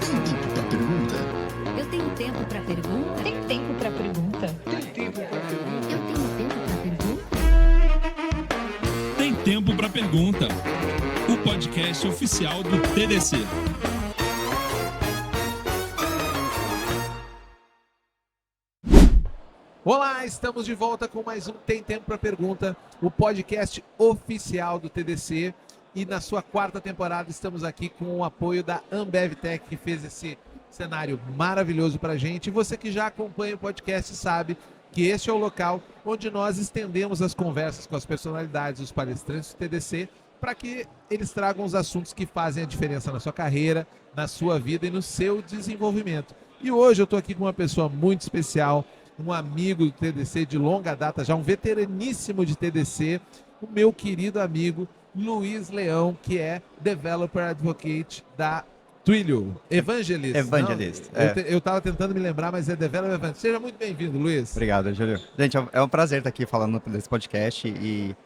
Tem tempo para pergunta? Eu tenho tempo para pergunta? Tem tempo para pergunta? Tem tempo para pergunta? Eu tenho tempo para pergunta? Tem Tempo para Pergunta, o podcast oficial do TDC. Olá, estamos de volta com mais um Tem Tempo para Pergunta, o podcast oficial do TDC. E na sua quarta temporada estamos aqui com o apoio da Ambev Tech, que fez esse cenário maravilhoso para a gente. E você que já acompanha o podcast sabe que este é o local onde nós estendemos as conversas com as personalidades, os palestrantes do TDC, para que eles tragam os assuntos que fazem a diferença na sua carreira, na sua vida e no seu desenvolvimento. E hoje eu estou aqui com uma pessoa muito especial, um amigo do TDC de longa data, já um veteraníssimo de TDC, o meu querido amigo Luiz Leão, que é Developer Advocate da Twilio. Evangelist. Evangelist. Eu estava tentando me lembrar, mas é Developer Evangelist. Seja muito bem-vindo, Luiz. Obrigado, Júlio. Gente, é um prazer estar aqui falando desse podcast e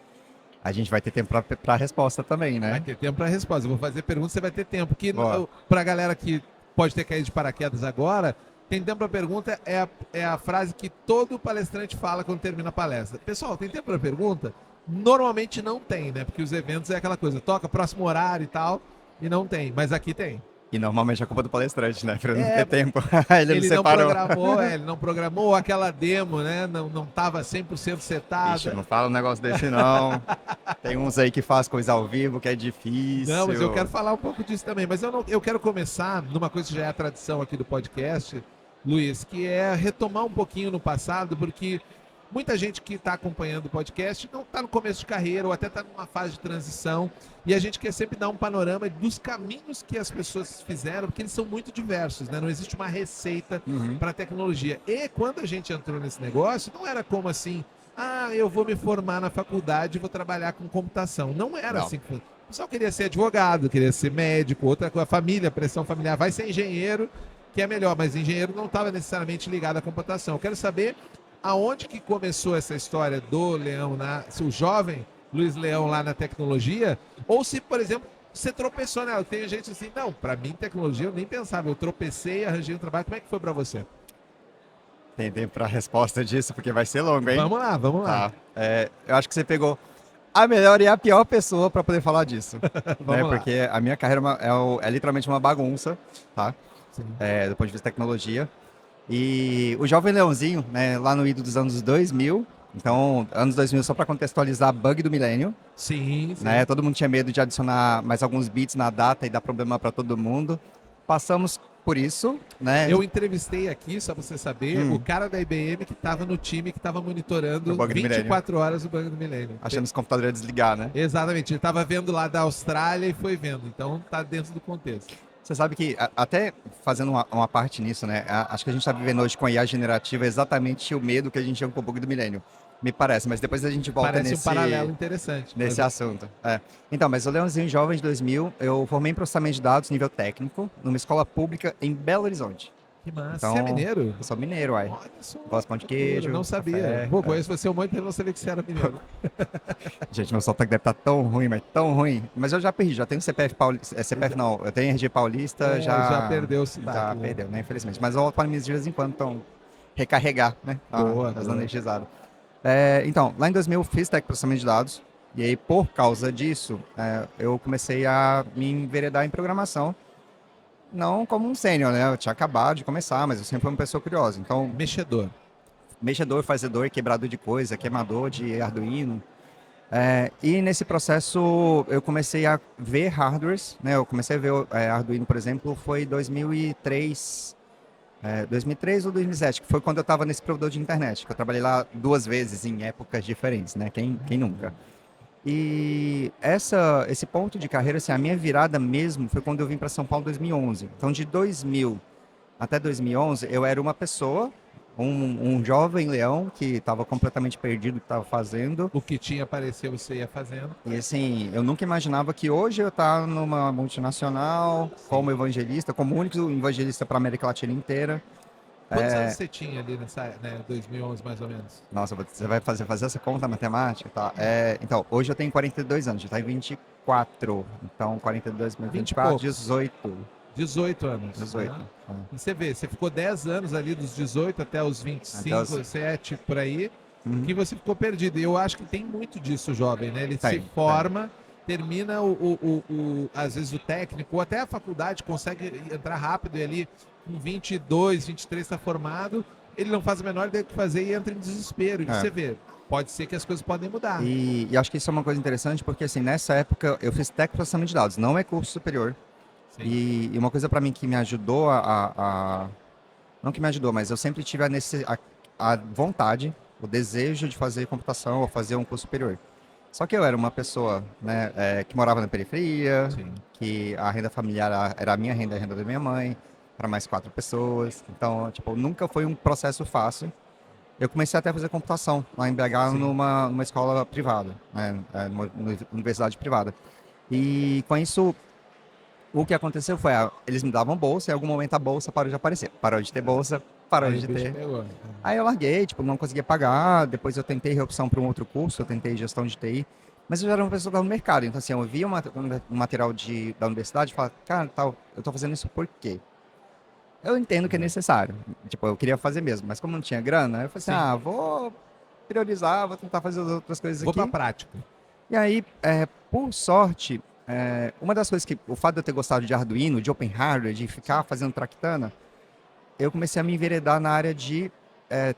a gente vai ter tempo para a resposta também, né? Vai ter tempo para a resposta. Eu vou fazer perguntas, você vai ter tempo. Boa. Para a galera que pode ter caído de paraquedas agora, tem tempo para pergunta é a frase que todo palestrante fala quando termina a palestra. Pessoal, tem tempo para pergunta? Normalmente não tem, né? Porque os eventos é aquela coisa, toca próximo horário e tal, e não tem. Mas aqui tem. E normalmente é culpa do palestrante, né? Pra não ter tempo. ele não Ele separou. ele não programou aquela demo, né? Não estava 100% setada. Ixi, não fala um negócio desse, não. Tem uns aí que faz coisa ao vivo, que é difícil. Não, mas eu quero falar um pouco disso também. Mas eu quero começar numa coisa que já é a tradição aqui do podcast, Luiz, que é retomar um pouquinho no passado, porque muita gente que está acompanhando o podcast não está no começo de carreira ou até está numa fase de transição, e a gente quer sempre dar um panorama dos caminhos que as pessoas fizeram, porque eles são muito diversos, né? Não existe uma receita para a tecnologia. E quando a gente entrou nesse negócio, não era como assim, eu vou me formar na faculdade e vou trabalhar com computação. Não era assim que foi. O pessoal queria ser advogado, queria ser médico, outra coisa, família, pressão familiar, vai ser engenheiro, que é melhor, mas engenheiro não estava necessariamente ligado à computação. Eu quero saber aonde que começou essa história do Leão, se o jovem Luiz Leão lá na tecnologia, ou se, por exemplo, você tropeçou nela. Tem gente assim, não, para mim tecnologia eu nem pensava, eu tropecei, arranjei um trabalho. Como é que foi para você? Tem tempo pra resposta disso, porque vai ser longo, hein? Vamos lá. Tá. Eu acho que você pegou a melhor e a pior pessoa para poder falar disso. Vamos lá. Porque a minha carreira é literalmente uma bagunça, tá? Do ponto de vista de tecnologia. E o Jovem Leãozinho, né, lá no ido dos anos 2000, então, anos 2000, só para contextualizar, bug do milênio. Sim. Né, todo mundo tinha medo de adicionar mais alguns bits na data e dar problema para todo mundo. Passamos por isso, né? Eu entrevistei aqui, só pra você saber, o cara da IBM que estava no time, que estava monitorando 24 horas o bug do milênio. Achando que os computadores iam desligar, né? Exatamente, ele estava vendo lá da Austrália e foi vendo, então tá dentro do contexto. Você sabe que, até fazendo uma parte nisso, né? Acho que a gente está vivendo hoje com a IA generativa exatamente o medo que a gente tinha com o bug do milênio. Me parece, mas depois a gente volta Parece um paralelo interessante. Nesse assunto. Então, mas o Leãozinho Jovem de 2000, eu formei em processamento de dados nível técnico, numa escola pública em Belo Horizonte. Que massa. Então, Você é mineiro? Eu sou mineiro, uai. Olha só. Gosto de pão de queijo. Não sabia. Café, Pô, conheço você um monte de não sabia que você era mineiro. Gente, meu sotaque deve estar tão ruim, mas tão ruim. Mas eu já perdi, já tenho CPF paulista. CPF não, eu tenho RG paulista, já perdeu o sotaque. Já perdeu, né? Infelizmente. Mas eu volto para Minas de vez em quando, então recarregar, né? Boa. Energizado. Então, lá em 2000 eu fiz processamento de dados. E aí, por causa disso, eu comecei a me enveredar em programação. Não como um sênior, né? Eu tinha acabado de começar, mas eu sempre fui uma pessoa curiosa. Então, mexedor, fazedor, quebrador de coisa, queimador de Arduino. E nesse processo eu comecei a ver hardwares, né? Eu comecei a ver Arduino, por exemplo, foi 2003 ou 2007, que foi quando eu estava nesse provedor de internet, que eu trabalhei lá 2 vezes em épocas diferentes, né? Quem nunca? E esse ponto de carreira, assim, a minha virada mesmo foi quando eu vim para São Paulo em 2011. Então, de 2000 até 2011, eu era uma pessoa, um jovem leão que estava completamente perdido o que estava fazendo. O que tinha aparecido, você ia fazendo. E assim, eu nunca imaginava que hoje eu estava numa multinacional, como evangelista, como único evangelista para a América Latina inteira. Quantos anos você tinha ali nessa, 2011 mais ou menos? Nossa, você vai fazer essa conta matemática? Tá. Então, hoje eu tenho 42 anos, já está em 24. Então, 42 mais 24, 18. 18 anos. 18. Né? E você vê, você ficou 10 anos ali, dos 18 até os 25, 7 por aí, que você ficou perdido. E eu acho que tem muito disso, jovem, né? Ele se forma, termina às vezes o técnico, ou até a faculdade, consegue entrar rápido e ali com 22, 23 está formado, ele não faz a menor ideia do que fazer e entra em desespero. E você vê, pode ser que as coisas podem mudar. E acho que isso é uma coisa interessante, porque assim, nessa época eu fiz técnico de processamento de dados, não é curso superior. E uma coisa para mim que me ajudou não que me ajudou, mas eu sempre tive a vontade, o desejo de fazer computação ou fazer um curso superior. Só que eu era uma pessoa, né, que morava na periferia, que a renda familiar era a minha renda, a renda da minha mãe, para mais 4 pessoas. Então, tipo, nunca foi um processo fácil. Eu comecei até a fazer computação lá em BH numa escola privada, né, numa universidade privada. E com isso, o que aconteceu foi, eles me davam bolsa e em algum momento a bolsa parou de aparecer. Parou de ter bolsa, parou de ter. Aí eu larguei, tipo, não conseguia pagar. Depois eu tentei reopção para um outro curso, eu tentei gestão de TI. Mas eu já era uma pessoa que estava no mercado. Então, assim, eu via um material da universidade e falava, cara, eu tô fazendo isso por quê? Eu entendo que é necessário. Tipo, eu queria fazer mesmo. Mas como não tinha grana, eu falei assim, vou priorizar, vou tentar fazer as outras coisas aqui. Vou pra prática. E aí, por sorte, uma das coisas que, o fato de eu ter gostado de Arduino, de Open Hardware, de ficar fazendo Tractana, eu comecei a me enveredar na área de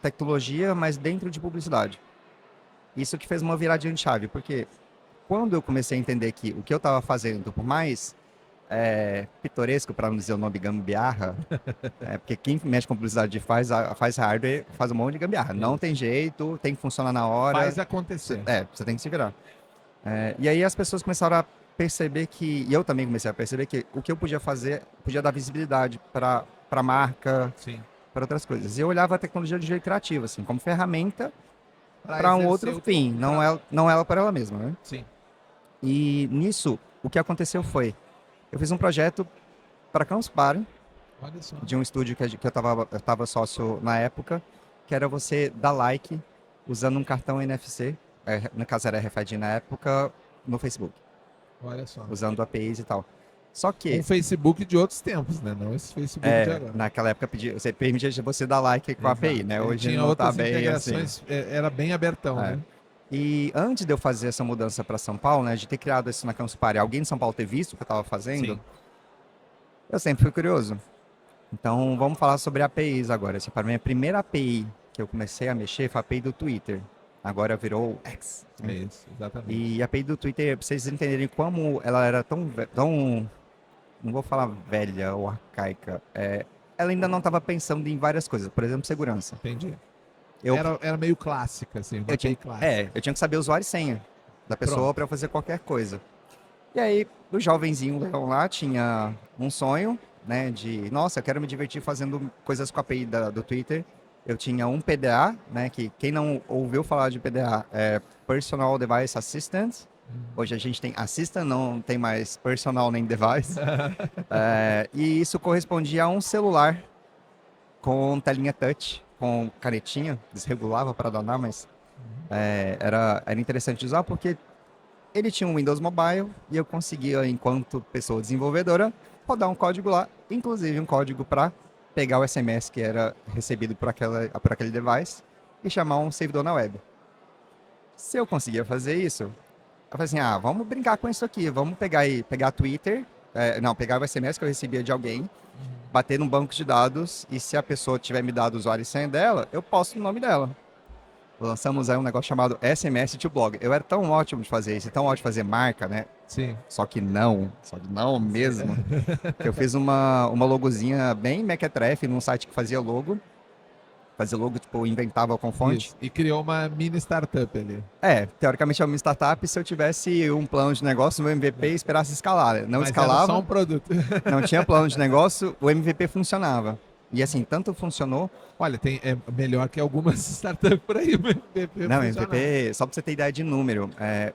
tecnologia, mas dentro de publicidade. Isso que fez uma viradinha de chave, porque quando eu comecei a entender que o que eu estava fazendo, por mais pitoresco, para não dizer o nome gambiarra, porque quem mexe com publicidade faz hardware, faz um monte de gambiarra. Não tem jeito, tem que funcionar na hora. Faz acontecer. Você tem que se virar. E aí as pessoas começaram a perceber que, e eu também comecei a perceber que o que eu podia fazer, podia dar visibilidade para marca, para outras coisas. E eu olhava a tecnologia de jeito criativo, assim, como ferramenta para um outro fim, não ela para ela mesma, né? Sim. E nisso, o que aconteceu foi, eu fiz um projeto para Campus Party, de um estúdio que eu tava sócio na época, que era você dar like usando um cartão NFC, no caso era RFID na época, no Facebook. Olha só. Usando APIs e tal. Só que... Um Facebook de outros tempos, né? Não esse Facebook de agora. Naquela época você permitia você dar like com a API, né? Hoje tinha não outras tá bem integrações, assim. Era bem abertão, né? E antes de eu fazer essa mudança para São Paulo, né? De ter criado isso na Campus Party, alguém de São Paulo ter visto o que eu estava fazendo, eu sempre fui curioso. Então, vamos falar sobre APIs agora. Assim, para mim, a primeira API que eu comecei a mexer foi a API do Twitter. Agora virou X. É isso, exatamente. E a API do Twitter, pra vocês entenderem como ela era tão não vou falar velha ou arcaica, ela ainda não estava pensando em várias coisas, por exemplo, segurança. Entendi. Era meio clássica, assim, eu tinha que saber o usuário e senha da pessoa para fazer qualquer coisa. E aí, o jovenzinho Leão lá tinha um sonho, né, de, nossa, eu quero me divertir fazendo coisas com a API do Twitter. Eu tinha um PDA, né, que quem não ouviu falar de PDA é Personal Device Assistant. Hoje a gente tem Assistant, não tem mais Personal nem Device. E isso correspondia a um celular com telinha touch, com canetinha, desregulava para danar, mas era interessante de usar porque ele tinha um Windows Mobile e eu conseguia, enquanto pessoa desenvolvedora, rodar um código lá, inclusive um código para pegar o SMS que era recebido por aquele device e chamar um servidor na web. Se eu conseguia fazer isso, eu falei assim, vamos brincar com isso aqui, vamos pegar Twitter, pegar o SMS que eu recebia de alguém, bater num banco de dados e se a pessoa tiver me dado o usuário e senha dela, eu posto o nome dela. Lançamos aí um negócio chamado SMS to Blog. Eu era tão ótimo de fazer isso, tão ótimo de fazer marca, né? Sim. Só que não mesmo. Eu fiz uma logozinha bem mequetrefe num site que fazia logo. Fazia logo, tipo, inventava com fonte. Isso. E criou uma mini startup ali. Teoricamente é uma mini startup se eu tivesse um plano de negócio no MVP e esperasse escalar. Não escalava. Era só um produto. Não tinha plano de negócio, o MVP funcionava. E assim, tanto funcionou... Olha, é melhor que algumas startups por aí. Não, MVP, só para você ter ideia de número,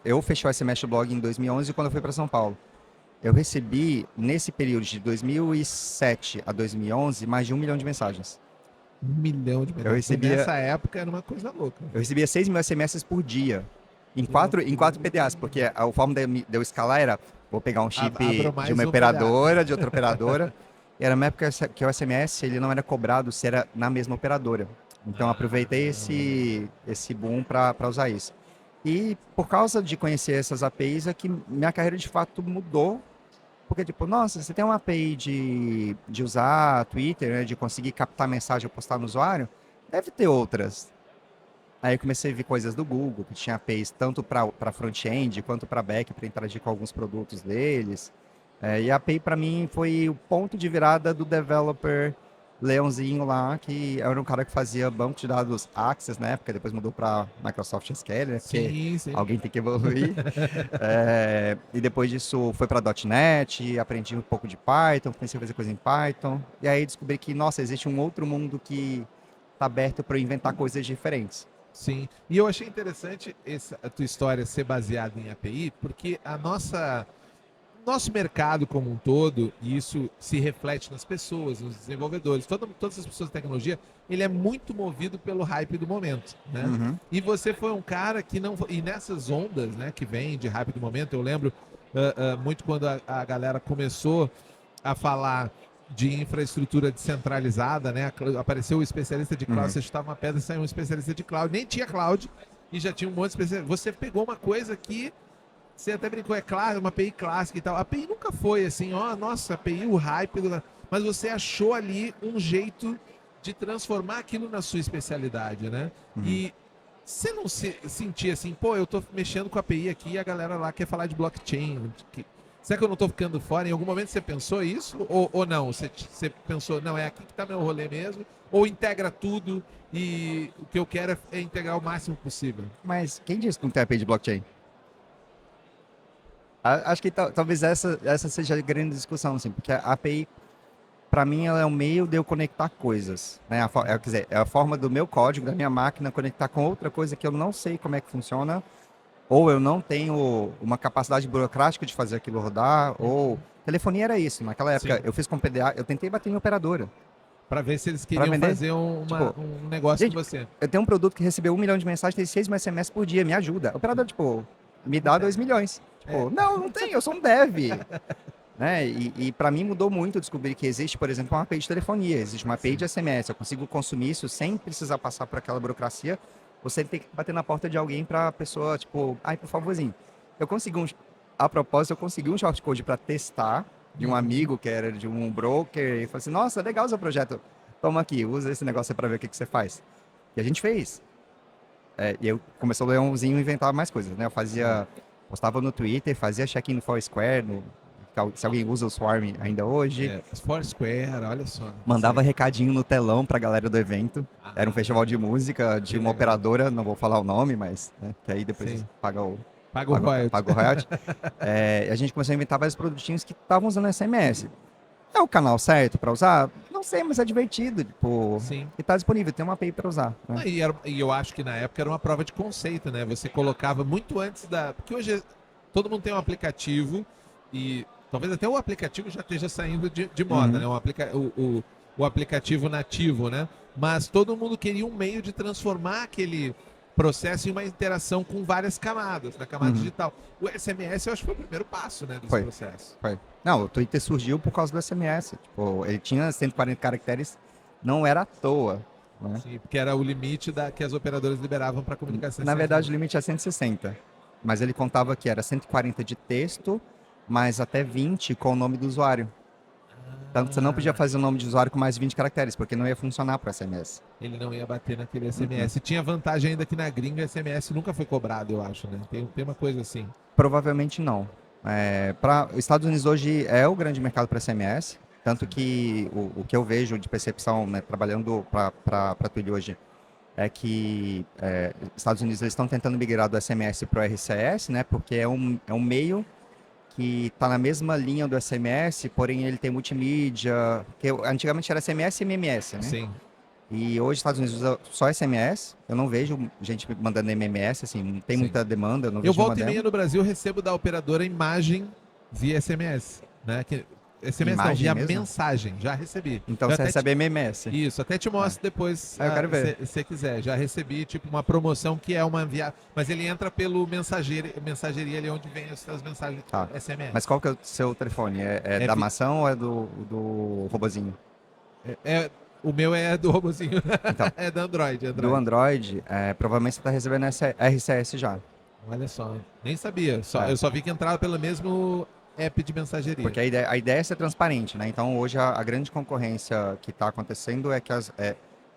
eu fechei o SMS Blog em 2011 quando eu fui para São Paulo. Eu recebi, nesse período de 2007 a 2011, mais de 1 milhão de mensagens. 1 milhão de mensagens. Nessa época era uma coisa louca. Eu recebia 6 mil SMS por dia, em quatro PDAs, porque a forma de eu escalar era, vou pegar um chip de uma operadora, de outra operadora, E era uma época que o SMS ele não era cobrado se era na mesma operadora. Então, aproveitei esse boom para usar isso. E por causa de conhecer essas APIs é que minha carreira de fato mudou. Porque, tipo, nossa, você tem uma API de usar Twitter, né, de conseguir captar mensagem e postar no usuário, deve ter outras. Aí eu comecei a ver coisas do Google, que tinha APIs tanto para front-end quanto para back, para interagir com alguns produtos deles. E a API para mim foi o ponto de virada do developer Leãozinho lá, que era um cara que fazia banco de dados Access na época, depois mudou para Microsoft SQL, né? Porque Sim. alguém tem que evoluir. E depois disso foi para .NET, aprendi um pouco de Python, comecei a fazer coisa em Python. E aí descobri que, nossa, existe um outro mundo que está aberto para eu inventar coisas diferentes. Sim, e eu achei interessante a tua história ser baseada em API, porque nosso mercado como um todo, e isso se reflete nas pessoas, nos desenvolvedores, todas as pessoas de tecnologia, ele é muito movido pelo hype do momento, né? Uhum. E você foi um cara que não... E nessas ondas, né, que vem de hype do momento, eu lembro muito quando a galera começou a falar de infraestrutura descentralizada, né? Apareceu o especialista de cloud, você chutava uma pedra e saiu um especialista de cloud, nem tinha cloud e já tinha um monte de especialista. Você pegou uma coisa que você até brincou, é claro, uma API clássica e tal. A API nunca foi assim, nossa, API, o hype, mas você achou ali um jeito de transformar aquilo na sua especialidade, né? E você não se sentia assim, pô, eu tô mexendo com a API aqui e a galera lá quer falar de blockchain, será que eu não tô ficando fora? Em algum momento você pensou isso? Ou não? Você pensou, não, é aqui que tá meu rolê mesmo? Ou integra tudo e o que eu quero é integrar o máximo possível? Mas quem disse que não tem API de blockchain? Acho que talvez essa seja a grande discussão, assim, porque a API, para mim, ela é um meio de eu conectar coisas, né? Quer dizer, é a forma do meu código, da minha máquina, conectar com outra coisa que eu não sei como é que funciona, ou eu não tenho uma capacidade burocrática de fazer aquilo rodar, ou... Telefonia era isso. Naquela época, eu fiz com PDA, eu tentei bater em operadora. Para ver se eles queriam fazer um negócio gente, com você. Eu tenho um produto que recebeu 1 milhão de mensagens, tem 6 mil SMS por dia, me ajuda. A operadora, me dá 2 milhões. Não tem, eu sou um dev. Né? E para mim mudou muito descobrir que existe, por exemplo, uma API de telefonia, existe uma API de SMS, eu consigo consumir isso sem precisar passar por aquela burocracia, você tem que bater na porta de alguém para a pessoa, ai, por favorzinho. A propósito, eu consegui um shortcode para testar de um amigo que era de um broker, e falei assim, nossa, legal o seu projeto, toma aqui, usa esse negócio para ver o que você faz. E a gente fez. E eu comecei o Leãozinho a inventar mais coisas, né? Eu postava no Twitter, fazia check-in no Foursquare, se alguém usa o Swarm ainda hoje. Foursquare, olha só. Mandava recadinho no telão pra galera do evento. Era um festival de música de uma operadora, não vou falar o nome, mas que aí depois paga o royalty. A gente começou a inventar vários produtinhos que estavam usando SMS. É o canal certo para usar? Não sei, mas é divertido. Sim. E tá disponível, tem uma API para usar. Né? E eu acho que na época era uma prova de conceito, né? Você colocava muito antes da... Porque hoje todo mundo tem um aplicativo e talvez até o aplicativo já esteja saindo de moda, né? O aplicativo nativo, né? Mas todo mundo queria um meio de transformar aquele processo em uma interação com várias camadas, na camada digital. O SMS eu acho que foi o primeiro passo, né, desse processo. Foi. Não, o Twitter surgiu por causa do SMS. Ele tinha 140 caracteres, não era à toa. Né? Sim, porque era o limite que as operadoras liberavam para comunicação. Na verdade, o limite é 160. Mas ele contava que era 140 de texto, mais até 20 com o nome do usuário. Tanto que você não podia fazer o nome de usuário com mais de 20 caracteres, porque não ia funcionar para SMS. Ele não ia bater naquele SMS. Tinha vantagem ainda que na gringa SMS nunca foi cobrado, eu acho, né? Tem uma coisa assim. Provavelmente não. Para os Estados Unidos hoje é o grande mercado para SMS, tanto que o que eu vejo de percepção, né, trabalhando para a Twilio hoje, é que os Estados Unidos eles estão tentando migrar do SMS para o RCS, né, porque é um meio que está na mesma linha do SMS, porém ele tem multimídia, que antigamente era SMS e MMS, né? Sim. E hoje os Estados Unidos usa só SMS, eu não vejo gente mandando MMS, assim, não tem muita demanda, eu não vejo volta e meia no Brasil recebo da operadora imagem via SMS, né? SMS não, Imagem via mesmo? mensagem, já recebi. Então Eu você até recebe MMS. Isso, até te mostro depois, Eu quero ver. se você quiser. Já recebi, tipo, uma promoção que é uma mas ele entra pelo mensageria ali onde vem as suas mensagens Tá. SMS. Mas qual que é o seu telefone? É da maçã ou é do robozinho? O meu é do robozinho, Então. é do Android. Do Android, provavelmente você está recebendo RCS já. Olha só, nem sabia. É. Eu só vi que entrava pelo mesmo app de mensageria. Porque a ideia é ser transparente, né? Então hoje a grande concorrência que está acontecendo é que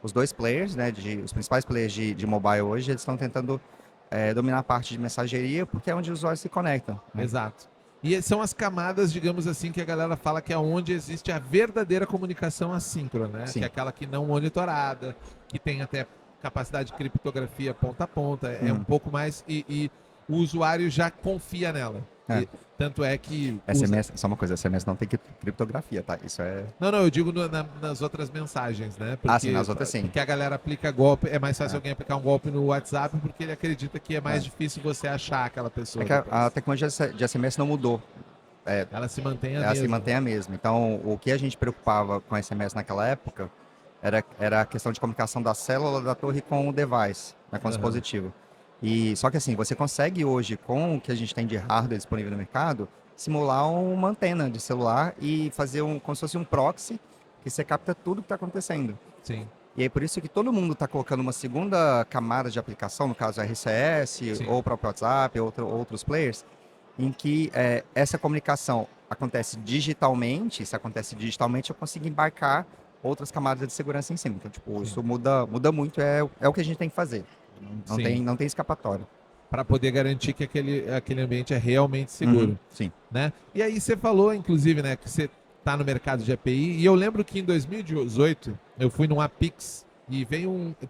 os dois players, né, os principais players de mobile hoje, eles estão tentando dominar a parte de mensageria, porque é onde os usuários se conectam, né? Exato. E são as camadas, digamos assim, que a galera fala que é onde existe a verdadeira comunicação assíncrona, né? Sim. Que é aquela que não monitorada, que tem até capacidade de criptografia ponta a ponta, é um pouco mais e o usuário já confia nela. É. Tanto é que SMS, só uma coisa, SMS não tem criptografia, tá? Isso é... Não, eu digo nas outras mensagens, né? Porque, sim, nas outras sim. Porque a galera aplica golpe, é mais fácil alguém aplicar um golpe no WhatsApp porque ele acredita que é mais difícil você achar aquela pessoa. É que a depois. tecnologia de SMS não mudou. Ela se mantém a Ela mesma. se mantém a mesma. Então, o que a gente preocupava com SMS naquela época era a questão de comunicação da célula da torre com o device, né, com o dispositivo. E só que assim, você consegue hoje, com o que a gente tem de hardware disponível no mercado, simular uma antena de celular e fazer como se fosse um proxy que você capta tudo que está acontecendo. Sim. E aí por isso que todo mundo está colocando uma segunda camada de aplicação, no caso RCS, Sim. ou o próprio WhatsApp, outros players, em que essa comunicação acontece digitalmente. Se acontece digitalmente, eu consigo embarcar outras camadas de segurança em cima. Então, tipo, isso muda muito, é o que a gente tem que fazer. Não tem escapatória. Para poder garantir que aquele ambiente é realmente seguro. Sim. Né? E aí você falou, inclusive, né, que você está no mercado de API, e eu lembro que em 2018 eu fui num Apix e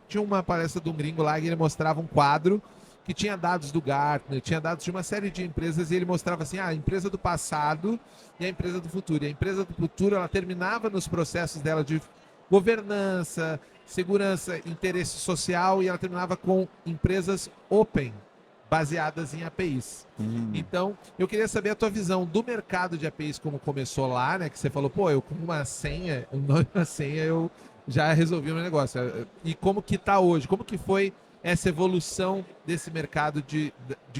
tinha uma palestra de um gringo lá e ele mostrava um quadro que tinha dados do Gartner, tinha dados de uma série de empresas e ele mostrava assim, a empresa do passado e a empresa do futuro. E a empresa do futuro, ela terminava nos processos dela de governança, segurança, interesse social e ela terminava com empresas open, baseadas em APIs. Então, eu queria saber a tua visão do mercado de APIs, como começou lá, né? Que você falou, eu com uma senha, um nome e uma senha, eu já resolvi o meu negócio. E como que tá hoje? Como que foi essa evolução desse mercado de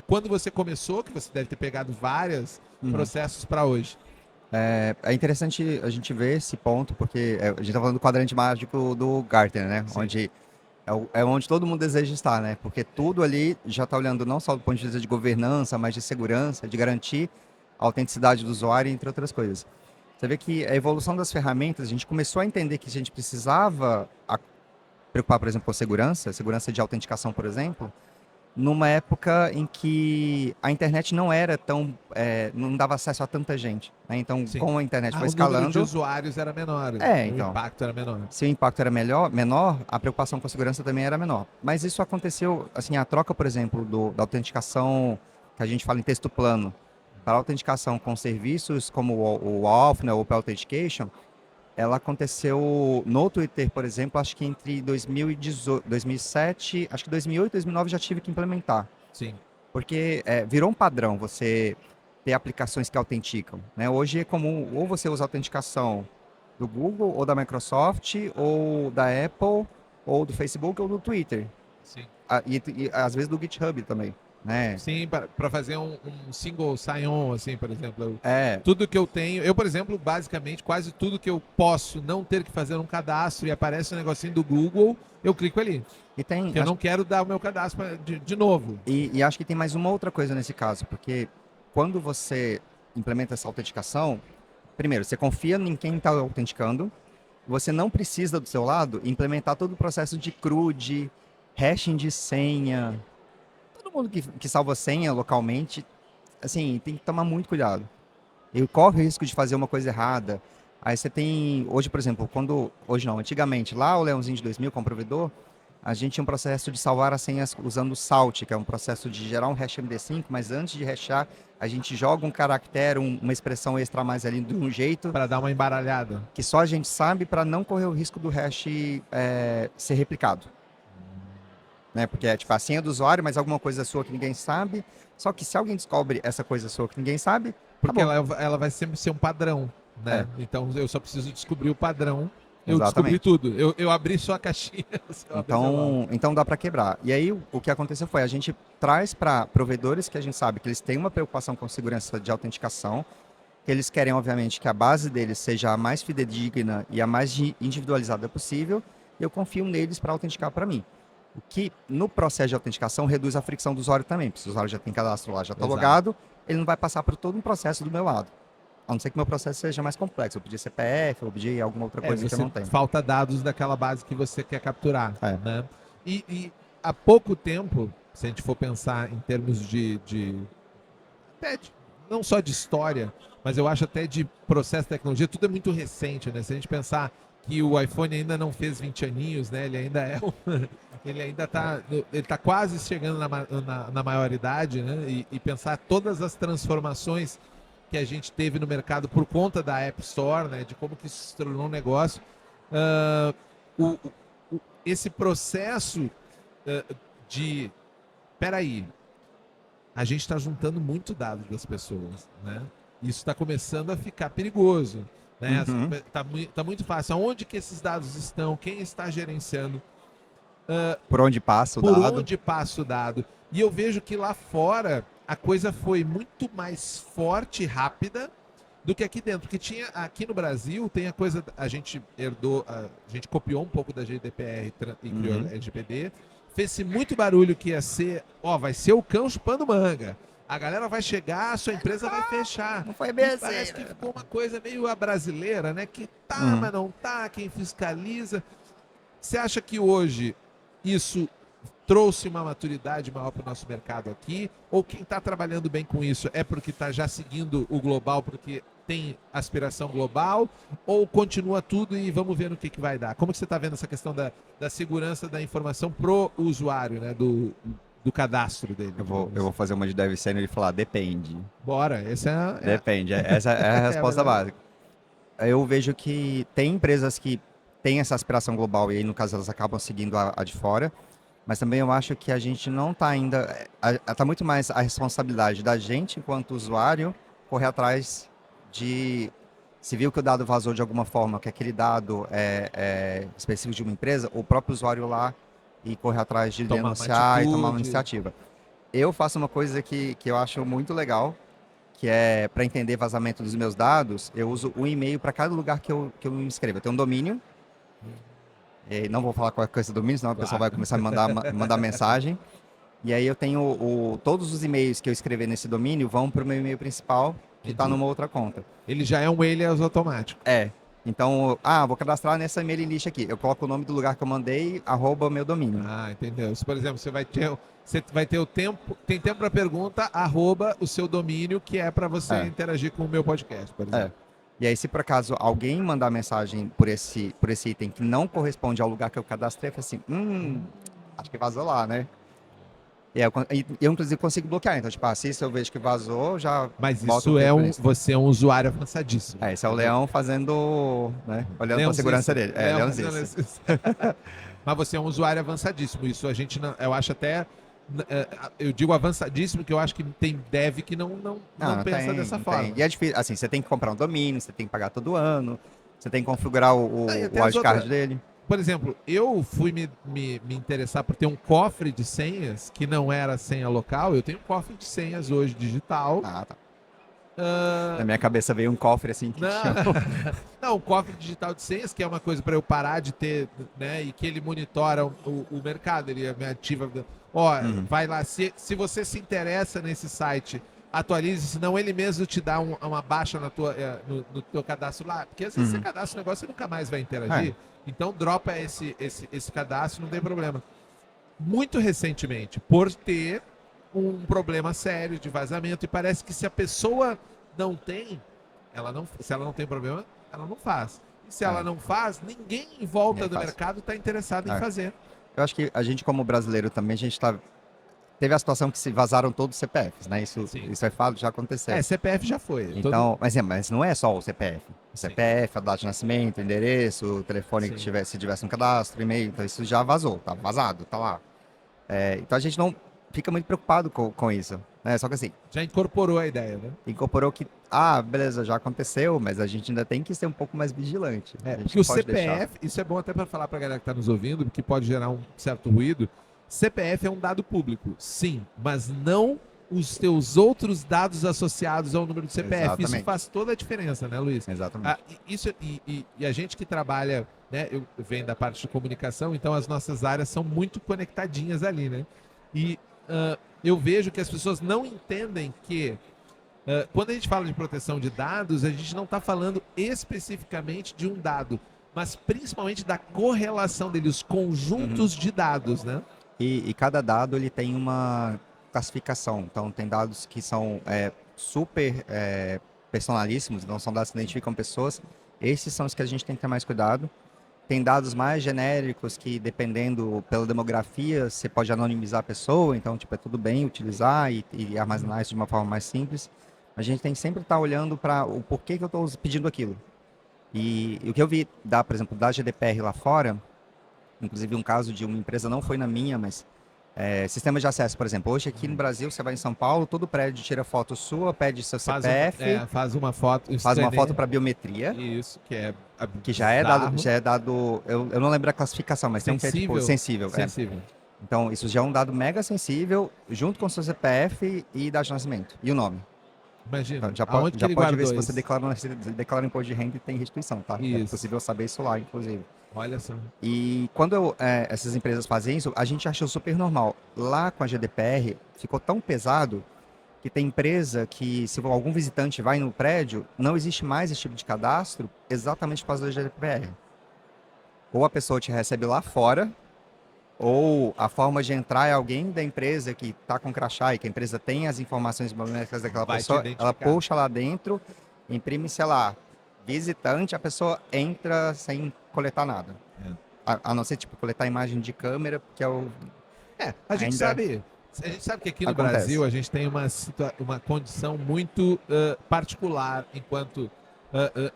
quando você começou, que você deve ter pegado vários processos para hoje? É interessante a gente ver esse ponto, porque a gente está falando do quadrante mágico do Gartner, né? Sim. Onde onde todo mundo deseja estar, né? Porque tudo ali já está olhando não só do ponto de vista de governança, mas de segurança, de garantir a autenticidade do usuário, entre outras coisas. Você vê que a evolução das ferramentas, a gente começou a entender que a gente precisava preocupar, por exemplo, com segurança de autenticação, por exemplo, numa época em que a internet não era tão, não dava acesso a tanta gente, né? Então, Sim. como a internet foi O número escalando, de usuários era menor, então. o impacto era menor. se o impacto era menor, a preocupação com a segurança também era menor. Mas isso aconteceu, assim, a troca, por exemplo, da autenticação, que a gente fala em texto plano, para a autenticação com serviços como o OAuth, né, o Open Authentication, ela aconteceu no Twitter, por exemplo, acho que entre 2007, acho que 2008, 2009 já tive que implementar. Sim. Porque virou um padrão você ter aplicações que autenticam, né? Hoje é comum ou você usa a autenticação do Google, ou da Microsoft, ou da Apple, ou do Facebook, ou do Twitter. Sim. E às vezes do GitHub também, né? Sim, para fazer um single sign-on, assim, por exemplo. É, Tudo que eu tenho, por exemplo, basicamente, quase tudo que eu posso não ter que fazer um cadastro e aparece um negocinho do Google, eu clico ali. e tem... Porque eu não quero dar o meu cadastro de novo. E acho que tem mais uma outra coisa nesse caso, porque quando você implementa essa autenticação, primeiro, você confia em quem está autenticando, você não precisa, do seu lado, implementar todo o processo de CRUD, hashing de senha. Todo mundo que salva senha localmente, assim, tem que tomar muito cuidado. E corre o risco de fazer uma coisa errada. Aí você tem, hoje, por exemplo, antigamente, lá o Leãozinho de 2000, como provedor, a gente tinha um processo de salvar as senhas usando o Salt, que é um processo de gerar um hash MD5, mas antes de hashar, a gente joga um caractere, uma expressão extra a mais ali de um jeito Para dar uma embaralhada. que só a gente sabe para não correr o risco do hash ser replicado. Né? Porque é tipo a senha do usuário, mas alguma coisa sua que ninguém sabe. Só que se alguém descobre essa coisa sua que ninguém sabe, Porque tá bom. ela vai sempre ser um padrão. né? Então eu só preciso descobrir o padrão. Eu descobri Exatamente. tudo. Eu abri só a caixinha. Então dá para quebrar. E aí o que aconteceu foi, a gente traz para provedores que a gente sabe que eles têm uma preocupação com segurança de autenticação, que eles querem, obviamente, que a base deles seja a mais fidedigna e a mais individualizada possível, e eu confio neles para autenticar para mim. O que, no processo de autenticação, reduz a fricção do usuário também, porque se o usuário já tem cadastro lá, já está Exato. logado, ele não vai passar por todo um processo do meu lado. A não ser que meu processo seja mais complexo. Eu pedir CPF, eu pedir alguma outra coisa que eu não tenho. Falta dados daquela base que você quer capturar. É. Né? E há pouco tempo, se a gente for pensar em termos não só de história, mas eu acho até de processo de tecnologia, tudo é muito recente, né? Se a gente pensar que o iPhone ainda não fez 20 aninhos, né? Ele ainda é ele ainda tá quase chegando na maioridade, né? E pensar todas as transformações que a gente teve no mercado por conta da App Store, né? De como que isso se tornou um negócio. Esse processo de... Peraí, a gente está juntando muito dados das pessoas, né? Isso está começando a ficar perigoso, né? Uhum. Tá muito fácil. Aonde que esses dados estão? Quem está gerenciando? Por onde passa o Por dado. onde passa o dado? E eu vejo que lá fora a coisa foi muito mais forte e rápida do que aqui dentro. Porque tinha aqui no Brasil, tem a coisa, a gente herdou, a gente copiou um pouco da GDPR e criou a LGPD. Fez-se muito barulho que ia ser, vai ser o cão chupando manga. A galera vai chegar, a sua empresa vai fechar. Não foi bem E assim. parece que ficou uma coisa meio a brasileira, né? Que tá, mas não tá, quem fiscaliza. Você acha que hoje isso trouxe uma maturidade maior para o nosso mercado aqui? Ou quem está trabalhando bem com isso é porque está já seguindo o global, porque tem aspiração global? Ou continua tudo e vamos ver no que vai dar? Como que você está vendo essa questão da segurança da informação pro usuário, né? Do cadastro dele? Eu vou fazer uma de Dev Senior e falar, depende. Bora, essa Depende, essa é a resposta básica. Eu vejo que tem empresas que têm essa aspiração global e aí, no caso, elas acabam seguindo a de fora. Mas também eu acho que a gente não está ainda... Está muito mais a responsabilidade da gente, enquanto usuário, correr atrás de... Se viu que o dado vazou de alguma forma, que aquele dado é específico de uma empresa, o próprio usuário lá e correr atrás de denunciar e tomar uma iniciativa. Eu faço uma coisa que eu acho muito legal, que é para entender vazamento dos meus dados, eu uso um e-mail para cada lugar que eu me inscrevo. Eu tenho um domínio, e não vou falar qual é esse domínio, senão a pessoa vai começar a mandar mensagem. E aí eu tenho todos os e-mails que eu escrever nesse domínio vão para o meu e-mail principal, que está numa outra conta. Ele já é um alias automático. Então, vou cadastrar nessa mailing list aqui. Eu coloco o nome do lugar que eu mandei, @o meu domínio. Entendeu? Por exemplo, você vai ter o tempo, tem tempo para pergunta, @ o seu domínio, que é para você interagir com o meu podcast, por exemplo. E aí, se por acaso alguém mandar mensagem por esse item que não corresponde ao lugar que eu cadastrei, eu falo assim, acho que vazou lá, né? E eu inclusive, consigo bloquear. Então, tipo, se eu vejo que vazou, já... Mas isso você é um usuário avançadíssimo. Esse é o Leão fazendo, né? Olhando para a segurança dele. Leãozinho. Mas você é um usuário avançadíssimo. Isso a gente, eu acho até... Eu digo avançadíssimo, que eu acho que tem dev que não pensa dessa forma. E é difícil, assim, você tem que comprar um domínio, você tem que pagar todo ano, você tem que configurar o wildcard dele. Por exemplo, eu fui me interessar por ter um cofre de senhas que não era senha local. Eu tenho um cofre de senhas hoje digital. Tá. Na minha cabeça veio um cofre assim que não, um cofre digital de senhas, que é uma coisa para eu parar de ter, né? E que ele monitora o mercado, ele me ativa. Vai lá, se você se interessa nesse site, atualize, senão ele mesmo te dá uma baixa no teu cadastro lá, porque às vezes você cadastra um negócio e nunca mais vai interagir. Então dropa esse cadastro, não tem problema. Muito recentemente, por ter um problema sério de vazamento, e parece que se a pessoa não tem, se ela não tem problema, ela não faz. E se ela não faz, ninguém em volta do mercado está interessado em fazer. Eu acho que a gente, como brasileiro também, teve a situação que se vazaram todos os CPFs, né? Isso é fato, já aconteceu. CPF já foi. Então, mas não é só o CPF. O CPF, a data de nascimento, o endereço, o telefone que se tivesse um cadastro, e-mail, então isso já vazou, tá vazado, tá lá. Então a gente não fica muito preocupado com isso. né? Só que assim, Já incorporou a ideia, né? incorporou que, beleza, já aconteceu, mas a gente ainda tem que ser um pouco mais vigilante. A gente Porque não o pode CPF, deixar. isso é bom até para falar para a galera que está nos ouvindo, porque pode gerar um certo ruído. CPF é um dado público, sim, mas não os teus outros dados associados ao número do CPF. Isso Exatamente. faz toda a diferença, né, Luiz? Exatamente. E a gente que trabalha, né, eu venho da parte de comunicação, então as nossas áreas são muito conectadinhas ali, né? E eu vejo que as pessoas não entendem que quando a gente fala de proteção de dados, a gente não está falando especificamente de um dado, mas principalmente da correlação dele, os conjuntos de dados, né? E cada dado ele tem uma classificação. Então, tem dados que são super personalíssimos, não são dados que identificam pessoas. Esses são os que a gente tem que ter mais cuidado. Tem dados mais genéricos que, dependendo pela demografia, você pode anonimizar a pessoa. Então, tipo, é tudo bem utilizar e armazenar isso de uma forma mais simples. A gente tem que sempre estar olhando para o porquê que eu estou pedindo aquilo. E o que eu vi, por exemplo, da GDPR lá fora, inclusive um caso de uma empresa, não foi na minha, mas sistema de acesso, por exemplo. Hoje aqui no Brasil, você vai em São Paulo, todo prédio tira foto sua, pede seu CPF, Faz uma foto, faz uma foto para biometria, isso, que já é dado, eu não lembro a classificação, mas tem um que é tipo sensível. Sensível. Então, isso já é um dado mega sensível, junto com seu CPF e data de nascimento, e o nome. Imagina, Então, já aonde pode guardou ver se isso? você declara imposto de renda e tem restituição, tá? É Isso. possível saber isso lá, inclusive. Olha só. E quando essas empresas fazem isso, a gente achou super normal. Lá com a GDPR, ficou tão pesado que tem empresa que, se algum visitante vai no prédio, não existe mais esse tipo de cadastro exatamente por causa da GDPR. Ou a pessoa te recebe lá fora, ou a forma de entrar é alguém da empresa que está com crachá e que a empresa tem as informações biométricas daquela Vai te pessoa, identificar. ela puxa lá dentro, imprime, sei lá, visitante, a pessoa entra sem coletar nada. A não ser, tipo, coletar imagem de câmera, que é o... A gente Ainda sabe que aqui no acontece. Brasil a gente tem uma condição muito particular enquanto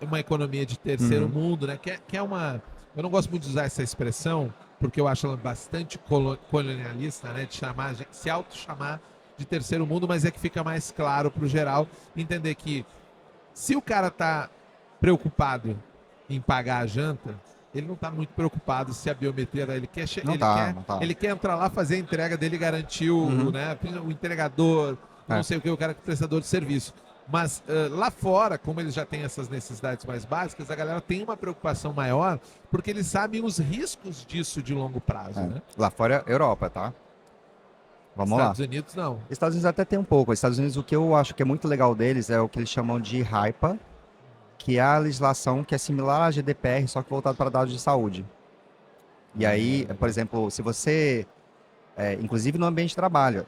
uma economia de terceiro mundo, né? Que é uma... Eu não gosto muito de usar essa expressão, porque eu acho ela bastante colonialista, né? De se auto-chamar de terceiro mundo, mas é que fica mais claro para o geral entender que se o cara tá preocupado em pagar a janta, ele não está muito preocupado se a biometria dele quer ele quer entrar lá, fazer a entrega dele, garantir o entregador, não sei o que, o cara que é prestador de serviço. Mas lá fora, como eles já têm essas necessidades mais básicas, a galera tem uma preocupação maior, porque eles sabem os riscos disso de longo prazo, né? Lá fora, Europa, tá? Vamos lá. Estados Unidos, não. Estados Unidos até tem um pouco. Estados Unidos, o que eu acho que é muito legal deles é o que eles chamam de HIPAA, que é a legislação que é similar à GDPR, só que voltado para dados de saúde. E aí, por exemplo, se você... inclusive no ambiente de trabalho,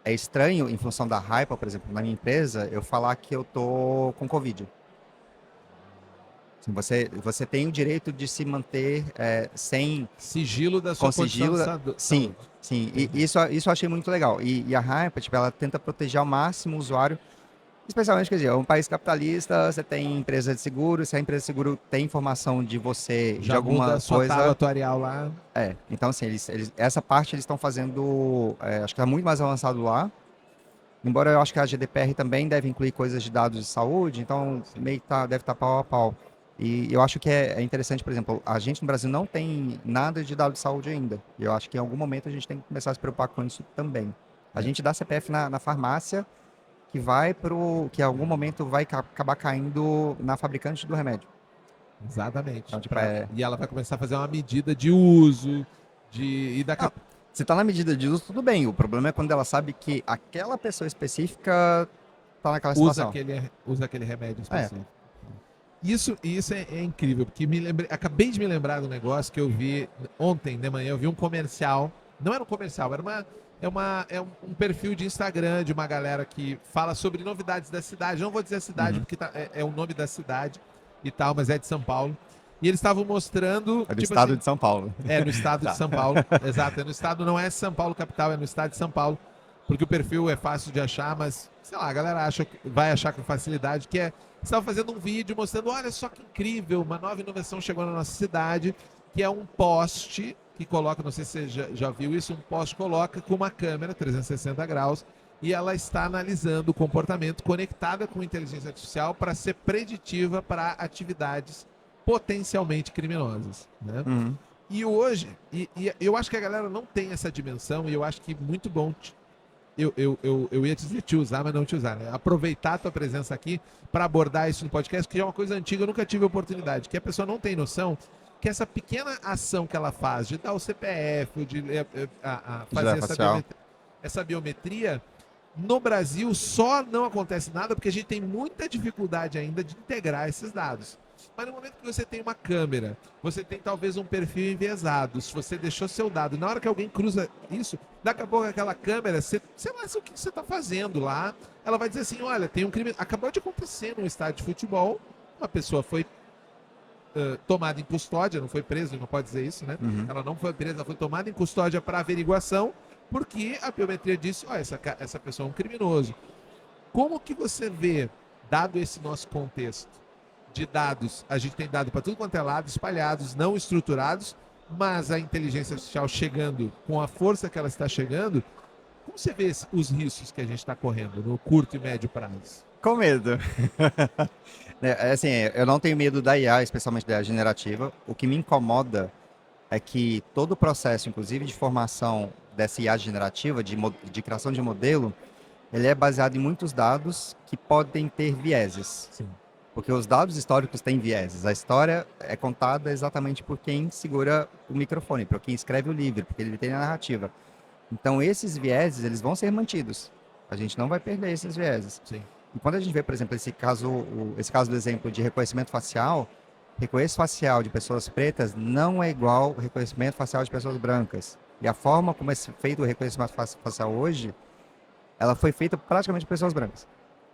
é estranho, em função da HIPAA, por exemplo, na minha empresa, eu falar que eu tô com Covid. Assim, você tem o direito de se manter sem... Sigilo da sua sigilo condição de Sim, sim. E isso eu achei muito legal. E a HIPAA, tipo, ela tenta proteger ao máximo o usuário, especialmente, quer dizer, é um país capitalista, você tem empresa de seguro, se a empresa de seguro tem informação de você, já de alguma muda a sua coisa... tábua atuarial lá. Então, assim, essa parte eles estão fazendo, acho que está muito mais avançado lá, embora eu acho que a GDPR também deve incluir coisas de dados de saúde, então meio que deve estar pau a pau. E eu acho que é interessante, por exemplo, a gente no Brasil não tem nada de dado de saúde ainda, e eu acho que em algum momento a gente tem que começar a se preocupar com isso também. A gente dá CPF na farmácia, que em algum momento vai acabar caindo na fabricante do remédio. Exatamente. Então, tipo, E ela vai começar a fazer uma medida de uso, se está na medida de uso, tudo bem. O problema é quando ela sabe que aquela pessoa específica está naquela situação. usa aquele remédio específico. Isso é incrível, porque acabei de me lembrar do negócio que eu vi ontem de manhã. Eu vi um comercial, não era um comercial, é um perfil de Instagram de uma galera que fala sobre novidades da cidade. Não vou dizer a cidade, porque é o nome da cidade e tal, mas é de São Paulo. E eles estavam mostrando... É do estado de São Paulo. É, no estado de São Paulo. Exato, é no estado, não é São Paulo capital, é no estado de São Paulo. Porque o perfil é fácil de achar, mas, sei lá, a galera vai achar com facilidade, que estava fazendo um vídeo mostrando, olha só que incrível, uma nova inovação chegou na nossa cidade, que é um poste que coloca, não sei se você já viu isso, um poste coloca com uma câmera 360 graus e ela está analisando o comportamento conectada com inteligência artificial para ser preditiva para atividades potencialmente criminosas, né? Uhum. E hoje, eu acho que a galera não tem essa dimensão, e eu acho que muito bom. Eu ia dizer te usar, mas não te usar, né? Aproveitar a tua presença aqui para abordar isso no podcast, que é uma coisa antiga, eu nunca tive oportunidade, que a pessoa não tem noção que essa pequena ação que ela faz, de dar o CPF, de fazer essa biometria, no Brasil só não acontece nada porque a gente tem muita dificuldade ainda de integrar esses dados. Mas no momento que você tem uma câmera, você tem talvez um perfil enviesado, se você deixou seu dado, na hora que alguém cruza isso, daqui a pouco aquela câmera, sei lá o que você está fazendo lá, ela vai dizer assim, olha, tem um crime, acabou de acontecer num estádio de futebol, uma pessoa foi tomada em custódia, não foi presa, não pode dizer isso, né? Uhum. Ela não foi presa, ela foi tomada em custódia para averiguação, porque a biometria disse, ó, essa pessoa é um criminoso. Como que você vê, dado esse nosso contexto, de dados, a gente tem dado para tudo quanto é lado, espalhados, não estruturados, mas a inteligência artificial chegando com a força que ela está chegando, como você vê os riscos que a gente está correndo no curto e médio prazo? Com medo. Assim, eu não tenho medo da IA, especialmente da IA generativa. O que me incomoda é que todo o processo, inclusive de formação dessa IA generativa, de criação de modelo, ele é baseado em muitos dados que podem ter vieses. Sim. Porque os dados históricos têm vieses. A história é contada exatamente por quem segura o microfone, por quem escreve o livro, porque ele tem a narrativa. Então, esses vieses, eles vão ser mantidos. A gente não vai perder esses vieses. Sim. E quando a gente vê, por exemplo, esse caso do exemplo de reconhecimento facial de pessoas pretas não é igual ao reconhecimento facial de pessoas brancas. E a forma como é feito o reconhecimento facial hoje, ela foi feita praticamente por pessoas brancas.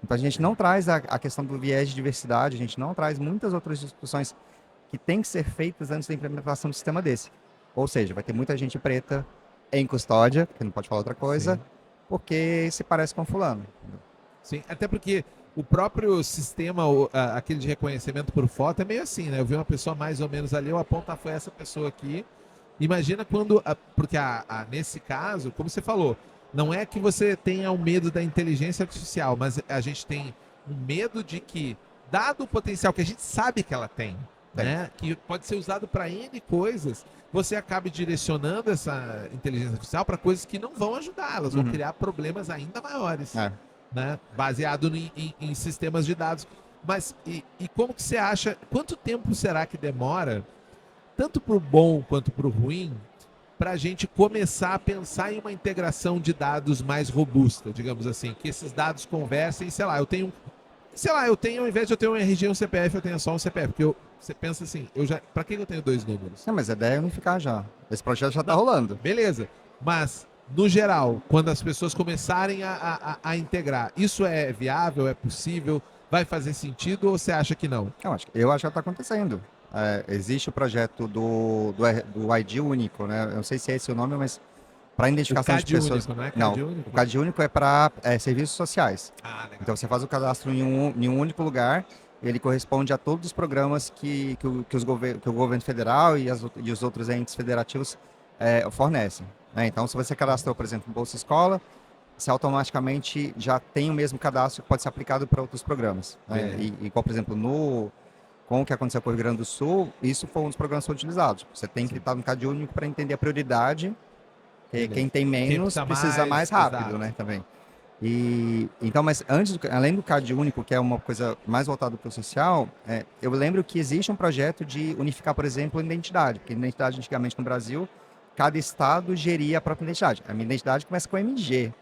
Então, a gente não traz a questão do viés de diversidade, a gente não traz muitas outras discussões que têm que ser feitas antes da implementação de um sistema desse. Ou seja, vai ter muita gente preta em custódia, que não pode falar outra coisa, Sim. porque se parece com fulano. Sim, até porque o próprio sistema, aquele de reconhecimento por foto, é meio assim, né? Eu vi uma pessoa mais ou menos ali, eu aponto, foi essa pessoa aqui. Imagina quando, porque nesse caso, como você falou, não é que você tenha um medo da inteligência artificial, mas a gente tem um medo de que, dado o potencial que a gente sabe que ela tem, né, que pode ser usado para N coisas, você acabe direcionando essa inteligência artificial para coisas que não vão ajudar, elas vão criar problemas ainda maiores, né, baseado em sistemas de dados. Mas e como que você acha, quanto tempo será que demora, tanto para o bom quanto para o ruim, para a gente começar a pensar em uma integração de dados mais robusta, digamos assim, que esses dados conversem, sei lá, ao invés de eu ter um RG e um CPF, eu tenho só um CPF, porque você pensa assim, para que eu tenho dois números? Não, mas a ideia é unificar já. Esse projeto já está rolando. Beleza, mas no geral, quando as pessoas começarem a integrar, isso é viável, é possível, vai fazer sentido ou você acha que não? Eu acho que está acontecendo. Existe o projeto do ID único, né? Eu não sei se é esse o nome, mas para identificação de pessoas. Único, não é? Não, o CAD único é para serviços sociais. Legal. Então você faz o cadastro em um único lugar, ele corresponde a todos os programas que o governo federal e os outros entes federativos fornecem, né? Então, se você cadastrou, por exemplo, Bolsa Escola, você automaticamente já tem o mesmo cadastro que pode ser aplicado para outros programas, né? Igual, por exemplo, com o que aconteceu com o Rio Grande do Sul, isso foi um dos programas que foi utilizados. Você tem que estar no CAD único para entender a prioridade. Quem tem menos precisa mais rápido, né, também. Então, mas além do CAD único, que é uma coisa mais voltada para o social, eu lembro que existe um projeto de unificar, por exemplo, a identidade. Porque a identidade, antigamente, no Brasil, cada estado geria a própria identidade. A minha identidade começa com MG.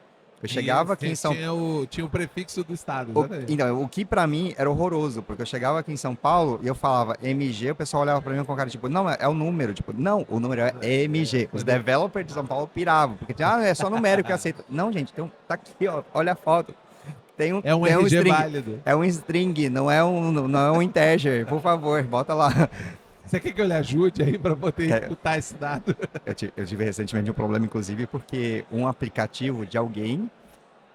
Eu chegava aqui em São Paulo. Tinha o prefixo do estado. Então, o que pra mim era horroroso, porque eu chegava aqui em São Paulo e eu falava MG, o pessoal olhava pra mim com cara tipo, não, é o número. Tipo, não, o número é MG. Os developers de São Paulo piravam, porque é só numérico que aceita. Não, gente, tá aqui, ó, olha a foto. É um RG string, válido. É um string, não é um integer. Por favor, bota lá. Você quer que eu lhe ajude aí para poder imputar esse dado? Eu tive recentemente um problema, inclusive, porque um aplicativo de alguém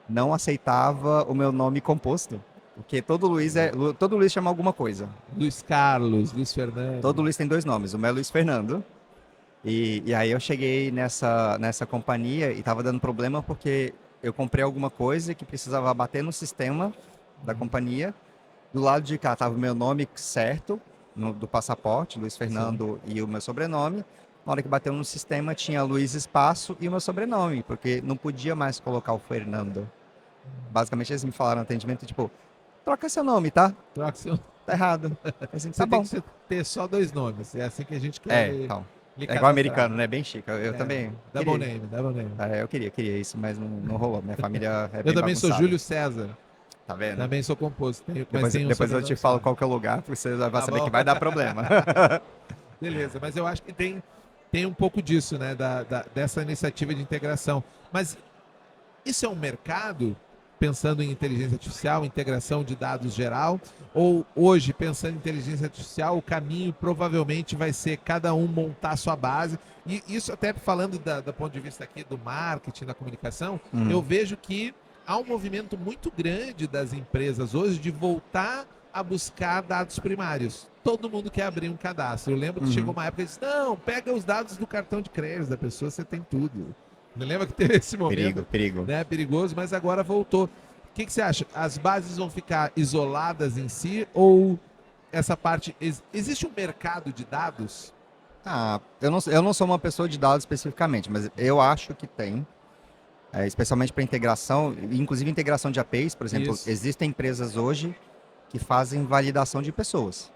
não aceitava o meu nome composto. Porque todo Luiz chama alguma coisa. Luiz Carlos, Luiz Fernando. Todo Luiz tem dois nomes. O meu é Luiz Fernando. E aí eu cheguei nessa companhia e estava dando problema porque eu comprei alguma coisa que precisava bater no sistema da companhia. Do lado de cá estava o meu nome certo, do passaporte, Luiz Fernando, e o meu sobrenome. Na hora que bateu no sistema, tinha Luiz Espaço e o meu sobrenome, porque não podia mais colocar o Fernando. Basicamente, eles me falaram no atendimento, tipo, troca seu nome, tá? Troca seu... Tá errado. Assim, Você tá tem bom. que ter só 2 nomes. É assim que a gente quer. Então. lhe É igual cadastrar. americano, né? Bem chique. Eu também. Double queria. name, double name. Eu queria isso, mas não rolou. Minha família é Eu bem também sou bagunçada. Júlio César. Tá vendo? Também sou composto. Depois eu te falo qual que é o lugar, porque você vai saber bom. que vai dar problema. Beleza, mas eu acho que tem um pouco disso, né? Dessa iniciativa de integração. Mas isso é um mercado, pensando em inteligência artificial, integração de dados geral? Ou hoje, pensando em inteligência artificial, o caminho provavelmente vai ser cada um montar sua base? E isso até falando do ponto de vista aqui do marketing, da comunicação, eu vejo que há um movimento muito grande das empresas hoje de voltar a buscar dados primários. Todo mundo quer abrir um cadastro. Eu lembro que chegou uma época e disse, não, pega os dados do cartão de crédito da pessoa, você tem tudo. Não lembra que teve esse momento? Perigo. Né? Perigoso, mas agora voltou. O que você acha? As bases vão ficar isoladas em si ou essa parte... Existe um mercado de dados? Eu não sou uma pessoa de dados especificamente, mas eu acho que tem. Especialmente para integração, inclusive integração de APIs, por exemplo, Isso. existem empresas hoje que fazem validação de pessoas.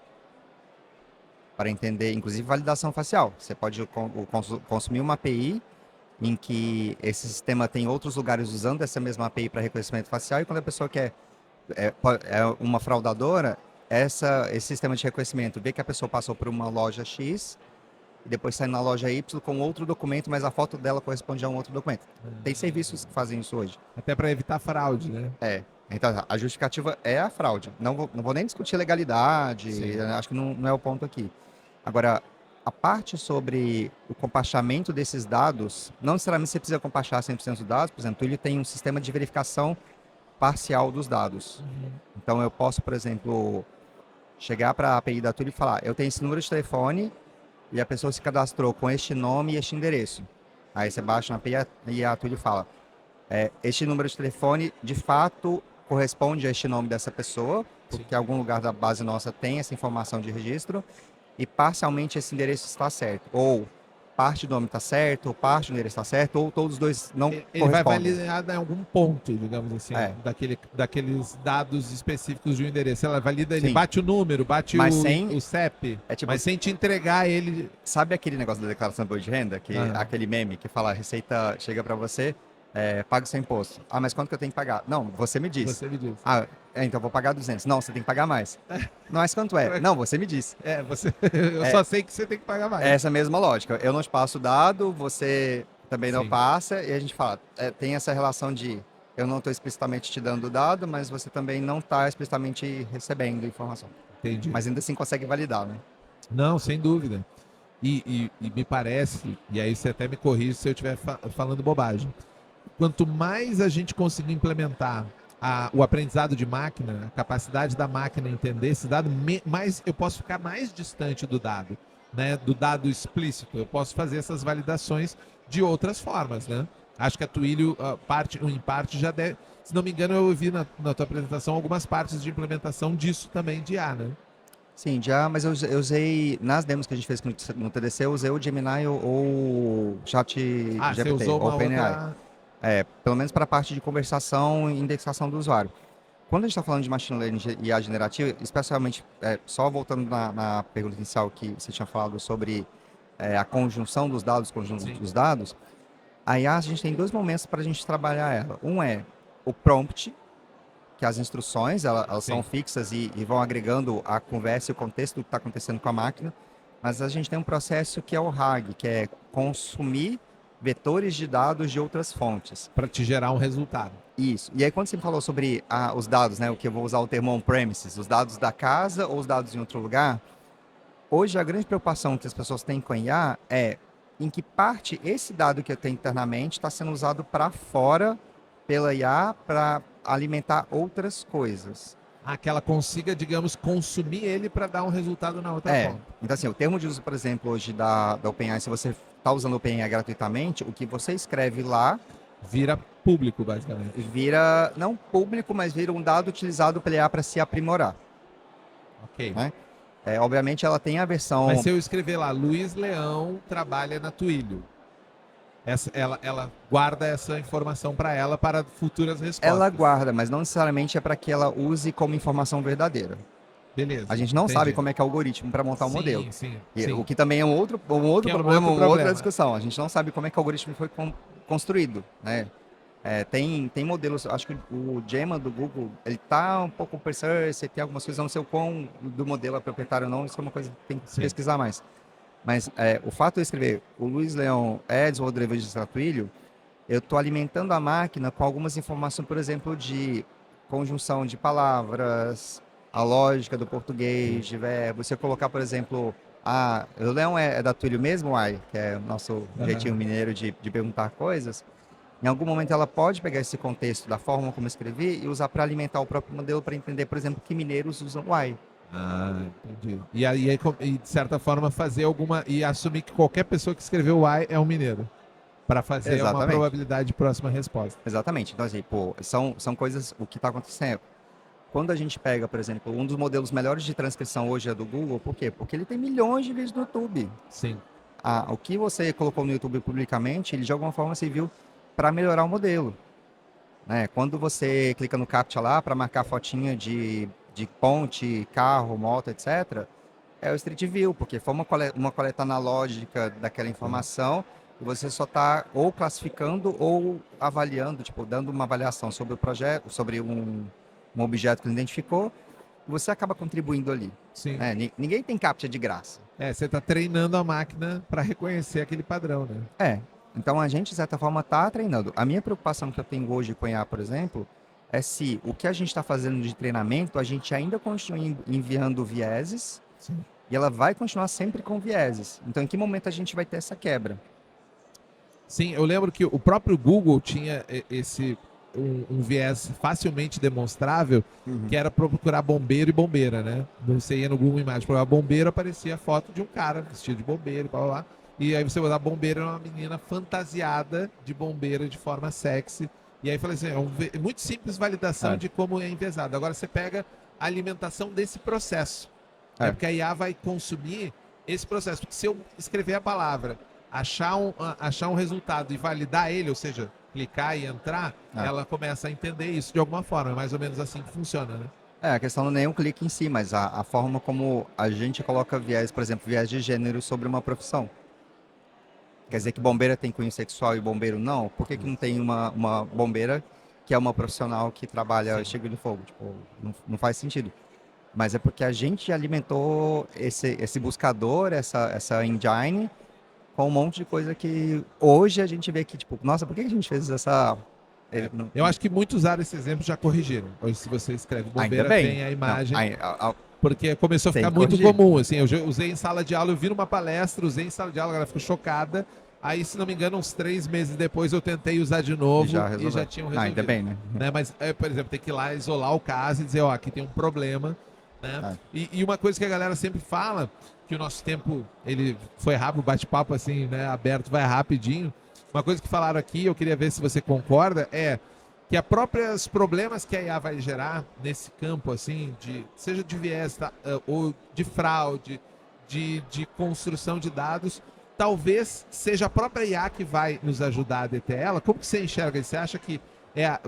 Para entender, inclusive validação facial. Você pode consumir uma API em que esse sistema tem outros lugares usando essa mesma API para reconhecimento facial e quando a pessoa quer é uma fraudadora, esse sistema de reconhecimento vê que a pessoa passou por uma loja X e depois sai na loja Y com outro documento, mas a foto dela corresponde a um outro documento. Tem serviços que fazem isso hoje. Até para evitar fraude, né? Então a justificativa é a fraude. Não vou nem discutir legalidade, Sim. acho que não é o ponto aqui. Agora, a parte sobre o compachamento desses dados, não necessariamente você precisa compachar 100% dos dados, por exemplo, ele tem um sistema de verificação parcial dos dados. Então eu posso, por exemplo, chegar para a API da Twilio e falar, eu tenho esse número de telefone e a pessoa se cadastrou com este nome e este endereço. Aí você baixa na API e a Twilio fala, este número de telefone de fato corresponde a este nome dessa pessoa, porque algum lugar da base nossa tem essa informação de registro, e parcialmente esse endereço está certo. Ou parte do nome está certo, ou parte do endereço está certo, ou todos os dois não Ele correspondem. vai validar em algum ponto, digamos assim, daqueles dados específicos de um endereço. Ela valida, ele Sim. bate o número, bate Mas o sem- CEP, tipo, mas sem te entregar ele. sabe aquele negócio da declaração de imposto de renda? Aquele meme que fala, a Receita chega para você, paga o seu imposto. Mas quanto que eu tenho que pagar? Não, você me diz. Você me diz. Então eu vou pagar 200. Não, você tem que pagar mais. Mas quanto é? Não, você me diz. Eu só sei que você tem que pagar mais. É essa mesma lógica. Eu não te passo o dado, você também não Sim. passa, e a gente fala, tem essa relação de eu não estou explicitamente te dando o dado, mas você também não está explicitamente recebendo informação. Entendi. Mas ainda assim consegue validar, né? Não, sem dúvida. E me parece, e aí você até me corrige se eu estiver falando bobagem, quanto mais a gente conseguir implementar o aprendizado de máquina, a capacidade da máquina entender esse dado, mais eu posso ficar mais distante do dado, né? Do dado explícito. Eu posso fazer essas validações de outras formas, né? Acho que a Twilio, em parte, já deve... Se não me engano, eu ouvi na tua apresentação algumas partes de implementação disso também, de IA, né? Sim, mas eu usei, nas demos que a gente fez no TDC, eu usei o Gemini ou o Chat Você GPT, usou uma OpenAI. outra... Pelo menos para a parte de conversação e indexação do usuário. Quando a gente está falando de Machine Learning e IA generativa, especialmente, só voltando na pergunta inicial que você tinha falado sobre a conjunção dos dados, a IA a gente tem 2 momentos para a gente trabalhar ela. Um é o prompt, que as instruções, elas são fixas e vão agregando a conversa e o contexto do que está acontecendo com a máquina, mas a gente tem um processo que é o RAG, que é consumir vetores de dados de outras fontes. Para te gerar um resultado. Isso. E aí quando você falou sobre os dados, né, o que eu vou usar o termo on-premises, os dados da casa ou os dados em outro lugar, hoje a grande preocupação que as pessoas têm com a IA é em que parte esse dado que eu tenho internamente está sendo usado para fora pela IA para alimentar outras coisas. Que ela consiga, digamos, consumir ele para dar um resultado na outra ponta. Então assim, o termo de uso, por exemplo, hoje da OpenAI, se você está usando o OpenAI gratuitamente, o que você escreve lá vira público, basicamente. Vira, não público, mas vira um dado utilizado pela IA para se aprimorar. Ok. Né? Obviamente ela tem a versão... Mas se eu escrever lá, Luiz Leão trabalha na Twilio, ela guarda essa informação para ela para futuras respostas. Ela guarda, mas não necessariamente é para que ela use como informação verdadeira. Beleza. A gente não entendi. sabe como é que é o algoritmo para montar o modelo. Sim, E sim. o que também é um outro Que é um problema, outro uma outra problema. discussão. A gente não sabe como é que o algoritmo foi construído, né? Tem modelos, acho que o Gemma do Google, ele tá um pouco open source, tem algumas coisas, eu não sei o quão do modelo é proprietário ou não, isso é uma coisa que tem que Sim. pesquisar mais. Mas o fato de eu escrever o Luiz Leão é desenvolvedor de Twilio, eu estou alimentando a máquina com algumas informações, por exemplo, de conjunção de palavras, a lógica do português, de verbo. Se eu colocar, por exemplo, o Leão é da Twilio mesmo, que é o nosso jeitinho mineiro de perguntar coisas, em algum momento ela pode pegar esse contexto da forma como eu escrevi e usar para alimentar o próprio modelo para entender, por exemplo, que mineiros usam why. Entendi. E aí, de certa forma, fazer alguma... E assumir que qualquer pessoa que escreveu why é um mineiro. Para fazer uma Exatamente. probabilidade de próxima resposta. Exatamente. Então, assim, são coisas, o que está acontecendo. Quando a gente pega, por exemplo, um dos modelos melhores de transcrição hoje é do Google, por quê? Porque ele tem milhões de vídeos no YouTube. Sim. O que você colocou no YouTube publicamente, ele de alguma forma serviu para melhorar o modelo. Né? Quando você clica no CAPTCHA lá para marcar fotinha de ponte, carro, moto, etc., é o Street View, porque foi uma coleta analógica daquela informação e você só está ou classificando ou avaliando, tipo, dando uma avaliação sobre o projeto, sobre um objeto que ele identificou, e você acaba contribuindo ali. Sim. Ninguém tem CAPTCHA de graça. Você está treinando a máquina para reconhecer aquele padrão, né? Então a gente, de certa forma, está treinando. A minha preocupação que eu tenho hoje com IA, por exemplo, é se o que a gente está fazendo de treinamento, a gente ainda continua enviando vieses. Sim. E ela vai continuar sempre com vieses. Então, em que momento a gente vai ter essa quebra? Sim, eu lembro que o próprio Google tinha um viés facilmente demonstrável, que era procurar bombeiro e bombeira, né? Você ia no Google Imagens, procurar bombeiro, aparecia a foto de um cara vestido de bombeiro, blá, blá, blá. E aí você botar bombeiro, era uma menina fantasiada de bombeira de forma sexy. E aí falei assim, é muito simples validação de como é enviesado. Agora você pega a alimentação desse processo. Porque a IA vai consumir esse processo. Porque se eu escrever a palavra, achar um resultado e validar ele, ou seja, clicar e entrar, ela começa a entender isso de alguma forma. É mais ou menos assim que funciona, né? A questão não é nem o clique em si, mas a forma como a gente coloca viés, por exemplo, viés de gênero sobre uma profissão. Quer dizer que bombeira tem cunho sexual e bombeiro não? Por que não tem uma bombeira que é uma profissional que trabalha extinguindo fogo? Tipo, não faz sentido. Mas é porque a gente alimentou esse buscador, essa engine, com um monte de coisa que hoje a gente vê que, tipo, nossa, por que a gente fez essa... Eu acho que muitos usaram esse exemplo já corrigiram. Hoje, se você escreve bombeira, tem a imagem... Porque começou a ficar muito comum, assim, eu usei em sala de aula, eu vi numa palestra, usei em sala de aula, a galera ficou chocada. Aí, se não me engano, uns 3 meses depois eu tentei usar de novo e já tinham resolvido. Ainda bem, né? Mas, por exemplo, tem que ir lá isolar o caso e dizer, aqui tem um problema. Né? E uma coisa que a galera sempre fala, que o nosso tempo, ele foi rápido, bate-papo assim, né, aberto, vai rapidinho. Uma coisa que falaram aqui, eu queria ver se você concorda, é que os próprios problemas que a IA vai gerar nesse campo, assim, seja de viés ou de fraude, de construção de dados, talvez seja a própria IA que vai nos ajudar a deter ela. Como que você enxerga isso? Você acha que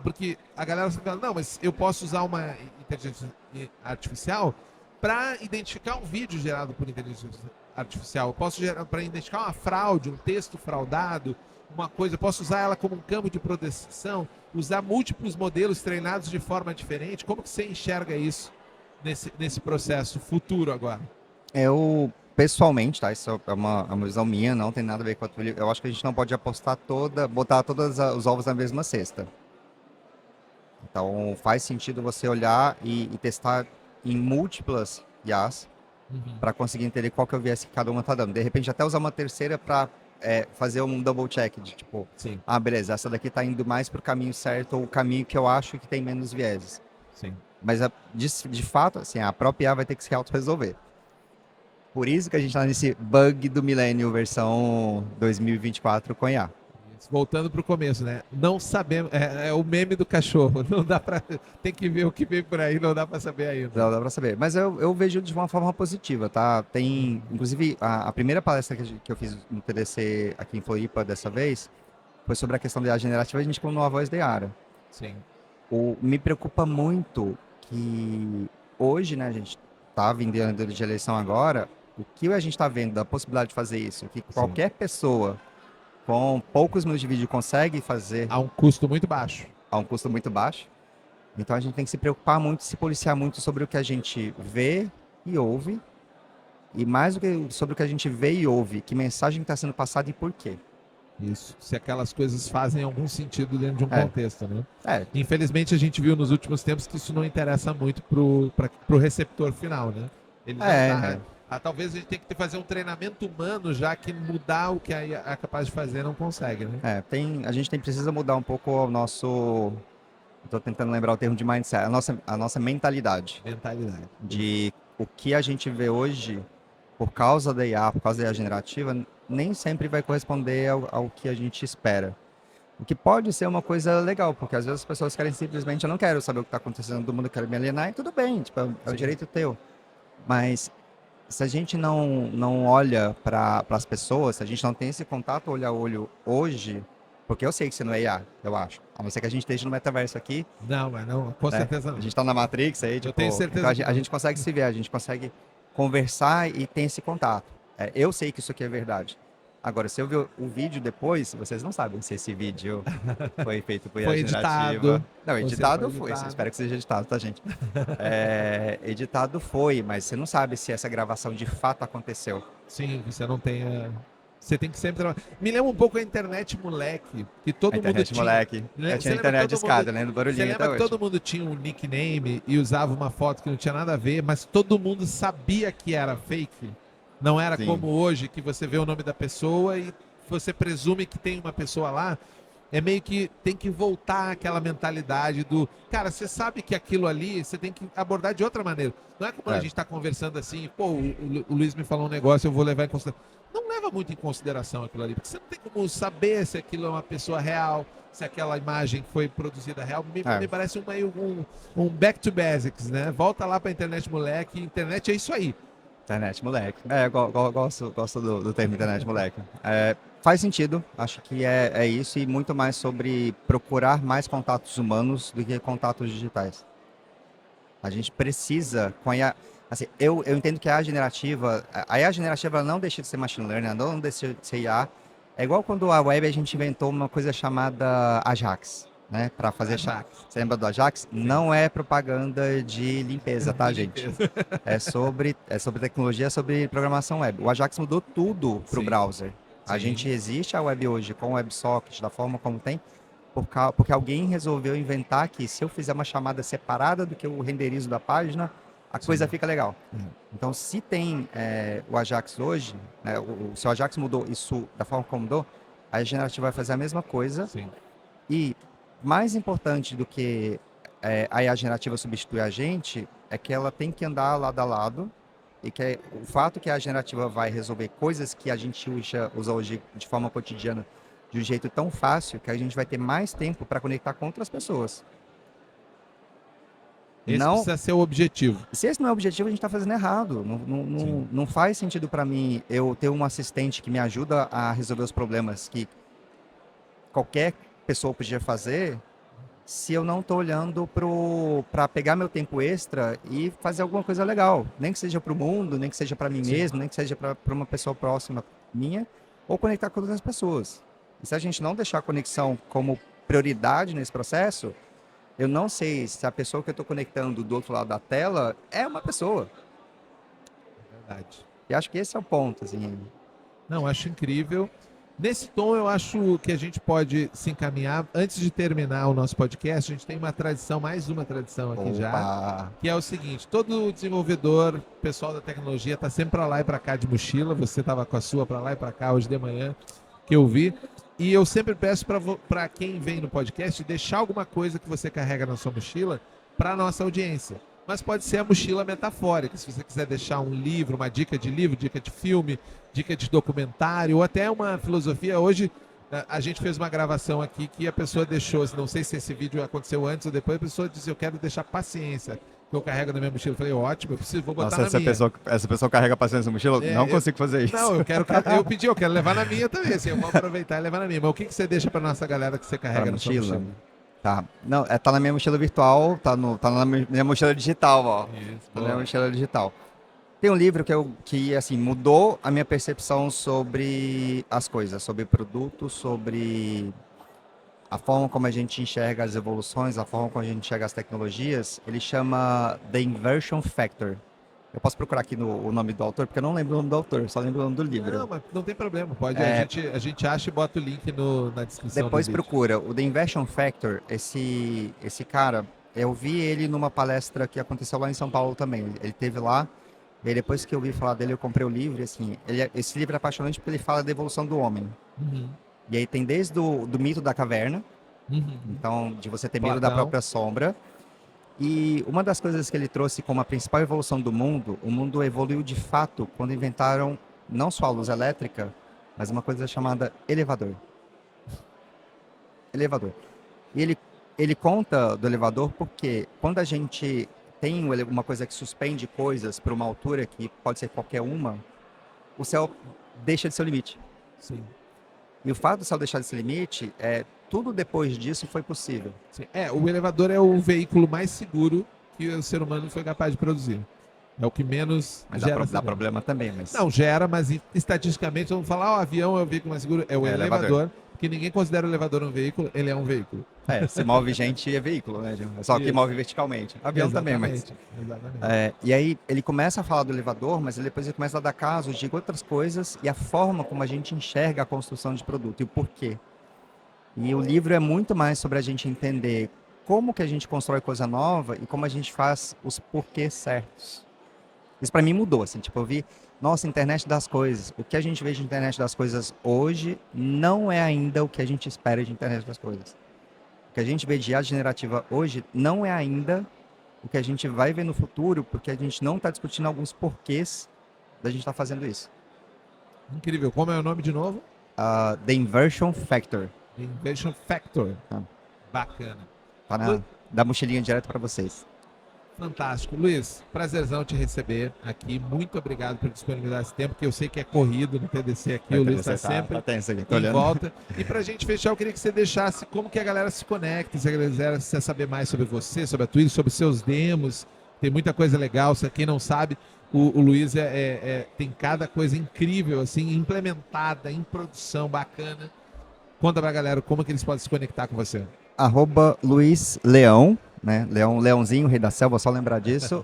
porque a galera fala, não, mas eu posso usar uma inteligência artificial para identificar um vídeo gerado por inteligência artificial. Eu posso para identificar uma fraude, um texto fraudado, uma coisa. Eu posso usar ela como um campo de proteção, usar múltiplos modelos treinados de forma diferente. Como que você enxerga isso nesse processo futuro agora? Eu, pessoalmente, tá? Isso é uma visão minha, não tem nada a ver com a Twilio. Eu acho que a gente não pode botar todos os ovos na mesma cesta. Então, faz sentido você olhar e testar em múltiplas IAs para conseguir entender qual que é o viés que cada uma está dando. De repente, até usar uma terceira para fazer um double check de tipo, beleza, essa daqui está indo mais para o caminho certo ou o caminho que eu acho que tem menos vieses. Sim. Mas, de fato, assim, a própria IA vai ter que se auto-resolver. Por isso que a gente está nesse bug do milênio versão 2024 com IA. voltando pro começo, né? Não sabemos, é o meme do cachorro, não dá pra, tem que ver o que vem por aí, não dá pra saber ainda. Não dá pra saber. Mas eu vejo de uma forma positiva, tá? Tem, inclusive, a primeira palestra que eu fiz no TDC aqui em Floripa dessa vez foi sobre a questão da IA generativa, a gente colocou a voz da Yara. Sim. Me preocupa muito que hoje, né, a gente tá vindo de eleição agora, o que a gente tá vendo da possibilidade de fazer isso, que qualquer pessoa com poucos minutos de vídeo consegue fazer A um custo muito baixo. a um custo muito baixo. Então a gente tem que se preocupar muito, se policiar muito sobre o que a gente vê e ouve. E mais do que sobre o que a gente vê e ouve, que mensagem está sendo passada e por quê. Isso. Se aquelas coisas fazem algum sentido dentro de um É. contexto, né? É, Infelizmente a gente viu nos últimos tempos que isso não interessa muito pro receptor final, né? Ele não talvez a gente tenha que fazer um treinamento humano, já que mudar o que a IA é capaz de fazer não consegue, né? a gente precisa mudar um pouco o nosso. Estou tentando lembrar o termo de mindset, a nossa mentalidade. Mentalidade. De o que a gente vê hoje, por causa da IA, por causa da IA generativa, nem sempre vai corresponder ao que a gente espera. O que pode ser uma coisa legal, porque às vezes as pessoas querem simplesmente, eu não quero saber o que está acontecendo do mundo, eu quero me alienar, e tudo bem, tipo, é o direito teu. Mas se a gente não olha para as pessoas, se a gente não tem esse contato olho a olho hoje, porque eu sei que você não é IA, eu acho. A não ser que a gente esteja no metaverso aqui. Não, mas não, com certeza não. A gente está na Matrix aí, tipo, tenho certeza então que a gente consegue se ver, a gente consegue conversar e ter esse contato. Eu sei que isso aqui é verdade. Agora, se eu ver o vídeo depois, vocês não sabem se esse vídeo foi feito por IA Foi generativa. editado. Não, Ou se editado foi foi. editado. Espero que seja editado, tá, gente? Editado foi, mas você não sabe se essa gravação de fato aconteceu. Sim, você não tem Você tem que sempre trabalhar. Me lembra um pouco a internet moleque, que todo A mundo internet, tinha. moleque. Né? Eu Você tinha lembra internet todo de escada, mundo- né? No Você barulhinho lembra até que hoje. todo mundo tinha um nickname e usava uma foto que não tinha nada a ver, mas todo mundo sabia que era fake? Não era Sim. como hoje, que você vê o nome da pessoa e você presume que tem uma pessoa lá. É meio que tem que voltar àquela mentalidade do... Cara, você sabe que aquilo ali, você tem que abordar de outra maneira. Não é como a gente está conversando assim, pô, o Luiz me falou um negócio, eu vou levar em consideração. Não leva muito em consideração aquilo ali, porque você não tem como saber se aquilo é uma pessoa real, se aquela imagem foi produzida real. Me parece um back to basics, né? Volta lá pra internet, moleque. Internet é isso aí. Internet, moleque. Gosto do termo internet, moleque. Faz sentido, acho que é isso e muito mais sobre procurar mais contatos humanos do que contatos digitais. A gente precisa, com a IA, assim, eu entendo que a IA generativa ela não deixa de ser machine learning, ela não deixa de ser IA. É igual quando a web a gente inventou uma coisa chamada Ajax, né, para fazer Ajax. Você lembra do Ajax? Não é propaganda de limpeza, tá, gente? É sobre tecnologia, é sobre programação web. O Ajax mudou tudo para o Sim. browser. A Sim. gente existe a web hoje com o WebSocket, da forma como tem, porque alguém resolveu inventar que se eu fizer uma chamada separada do que o renderizo da página, a coisa fica legal. Então, se tem o Ajax hoje, né, se o Ajax mudou isso da forma como mudou, a generativa vai fazer a mesma coisa. Sim. E mais importante do que a IA generativa substituir a gente, é que ela tem que andar lado a lado e que o fato que a generativa vai resolver coisas que a gente usa hoje de forma cotidiana de um jeito tão fácil que a gente vai ter mais tempo para conectar com outras pessoas. Esse Não, precisa ser o objetivo. se esse não é o objetivo, a gente está fazendo errado. Não faz sentido para mim eu ter um assistente que me ajuda a resolver os problemas que qualquer pessoa podia fazer, se eu não estou olhando para pegar meu tempo extra e fazer alguma coisa legal. Nem que seja para o mundo, nem que seja para mim mesmo, nem que seja para uma pessoa próxima minha, ou conectar com outras pessoas. E se a gente não deixar a conexão como prioridade nesse processo, eu não sei se a pessoa que eu estou conectando do outro lado da tela é uma pessoa. Verdade. E acho que esse é o ponto, assim. Não, acho incrível. Nesse tom, eu acho que a gente pode se encaminhar. Antes de terminar o nosso podcast, a gente tem uma tradição, mais uma tradição aqui já, Opa! que é o seguinte: todo desenvolvedor, pessoal da tecnologia, tá sempre para lá e para cá de mochila. Você estava com a sua para lá e para cá hoje de manhã, que eu vi. E eu sempre peço para quem vem no podcast deixar alguma coisa que você carrega na sua mochila para nossa audiência. Mas pode ser a mochila metafórica, se você quiser deixar um livro, uma dica de livro, dica de filme, dica de documentário, ou até uma filosofia. Hoje A gente fez uma gravação aqui que a pessoa deixou, não sei se esse vídeo aconteceu antes ou depois, a pessoa disse, eu quero deixar paciência, que eu carrego na minha mochila. Eu falei, ótimo, vou botar Nossa, na minha. essa pessoa carrega paciência na mochila? É, Não consigo fazer isso. Não, eu quero levar na minha também, assim, eu vou aproveitar e levar na minha. Mas o que você deixa pra nossa galera que você carrega Pra na sua mochila? mochila? Tá. Não, tá na minha mochila virtual, tá na minha mochila digital, ó. Isso, Tá na minha mochila digital. Tem um livro que assim, mudou a minha percepção sobre as coisas, sobre produtos, sobre a forma como a gente enxerga as evoluções, a forma como a gente enxerga as tecnologias. Ele chama The Inversion Factor. Eu posso procurar aqui o nome do autor, porque eu não lembro o nome do autor, só lembro o nome do livro. Não, mas não tem problema, pode. É. A gente acha e bota o link na descrição. Depois do vídeo. procura. O The Inversion Factor, esse cara, eu vi ele numa palestra que aconteceu lá em São Paulo também. Ele teve lá, e aí depois que eu ouvi falar dele, eu comprei o livro. E assim, esse livro é apaixonante porque ele fala da evolução do homem. Uhum. E aí tem desde do mito da caverna, Uhum. então de você ter medo da Platão. própria sombra. E uma das coisas que ele trouxe como a principal evolução do mundo, o mundo evoluiu de fato quando inventaram não só a luz elétrica, mas uma coisa chamada elevador. Elevador. E ele conta do elevador porque quando a gente tem uma coisa que suspende coisas para uma altura que pode ser qualquer uma, o céu deixa de ser o limite. Sim. E o fato do céu deixar de ser limite, tudo depois disso foi possível. Sim. O elevador é o veículo mais seguro que o ser humano foi capaz de produzir. É o que menos Mas gera dá problema também, mas... Não, gera, mas estatisticamente vamos falar, o avião é o veículo mais seguro, é o elevador, porque ninguém considera o elevador um veículo, ele é um veículo. Se move gente é veículo, né? É só que Isso. move verticalmente. Avião também, mas... Exatamente. E aí ele começa a falar do elevador, mas depois ele começa a dar casos de outras coisas e a forma como a gente enxerga a construção de produto e o porquê. E o livro é muito mais sobre a gente entender como que a gente constrói coisa nova e como a gente faz os porquês certos. Isso para mim mudou, assim, tipo, eu vi, nossa, internet das coisas. O que a gente vê de internet das coisas hoje não é ainda o que a gente espera de internet das coisas. O que a gente vê de IA generativa hoje não é ainda o que a gente vai ver no futuro, porque a gente não está discutindo alguns porquês da gente estar fazendo isso. Incrível. Como é o nome de novo? The Inversion Factor. Inversion Factor. Ah. Bacana. Tá da mochilinha direto para vocês. Fantástico. Luiz, prazerzão te receber aqui. Muito obrigado por disponibilizar esse tempo, que eu sei que é corrido no TDC aqui. O Luiz está sempre tenso aqui, tô em olhando. volta. E pra gente fechar, eu queria que você deixasse como que a galera se conecta, se a galera quiser saber mais sobre você, sobre a Twitch, sobre seus demos. Tem muita coisa legal. Se quem não sabe, o Luiz tem cada coisa incrível, assim, implementada, em produção, bacana. Conta pra galera como que eles podem se conectar com você. @Luiz Leão, né? Leãozinho, rei da selva, só lembrar disso.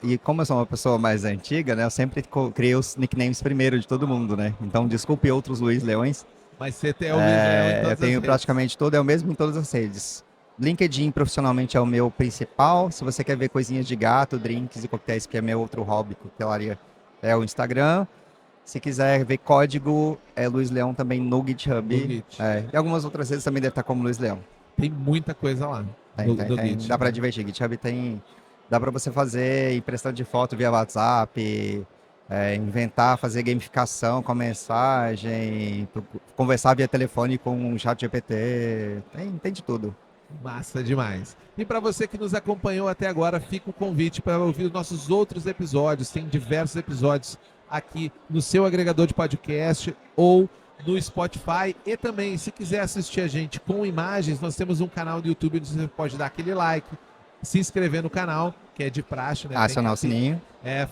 E como eu sou uma pessoa mais antiga, né? Eu sempre criei os nicknames primeiro de todo mundo, né? Então, desculpe outros Luiz Leões. Mas você tem o Luiz Leão em todas Eu as tenho redes. praticamente todo, é o mesmo em todas as redes. LinkedIn profissionalmente é o meu principal. Se você quer ver coisinhas de gato, drinks e coquetéis, que é meu outro hobby, coquetelaria, é o Instagram. Se quiser ver código, é Luiz Leão também no GitHub. No Git. E algumas outras redes também deve estar como Luiz Leão. Tem muita coisa lá. no Git. Dá para divertir. GitHub tem. Dá para você fazer impressão de foto via WhatsApp, inventar, fazer gamificação com a mensagem, conversar via telefone com um chat GPT. Tem de tudo. Massa demais. E para você que nos acompanhou até agora, fica o convite para ouvir os nossos outros episódios. Tem diversos episódios aqui no seu agregador de podcast ou no Spotify. E também, se quiser assistir a gente com imagens, nós temos um canal do YouTube onde você pode dar aquele like, se inscrever no canal, que é de praxe, né? Acionar o sininho.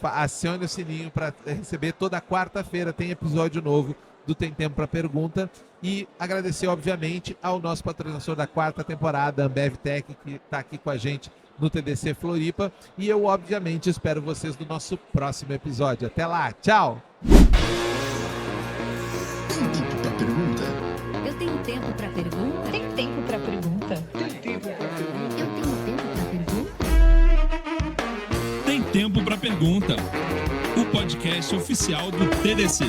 Acione o sininho para receber toda quarta-feira. Tem episódio novo do Tem Tempo para Pergunta. E agradecer, obviamente, ao nosso patrocinador da quarta temporada, Ambev Tech, que está aqui com a gente no TDC Floripa. E eu, obviamente, espero vocês no nosso próximo episódio. Até lá, tchau! Tem tempo pra pergunta? Eu tenho tempo para pergunta? Tem tempo pra pergunta? Eu tenho tempo para pergunta? Tem Tempo para Pergunta, o podcast oficial do TDC.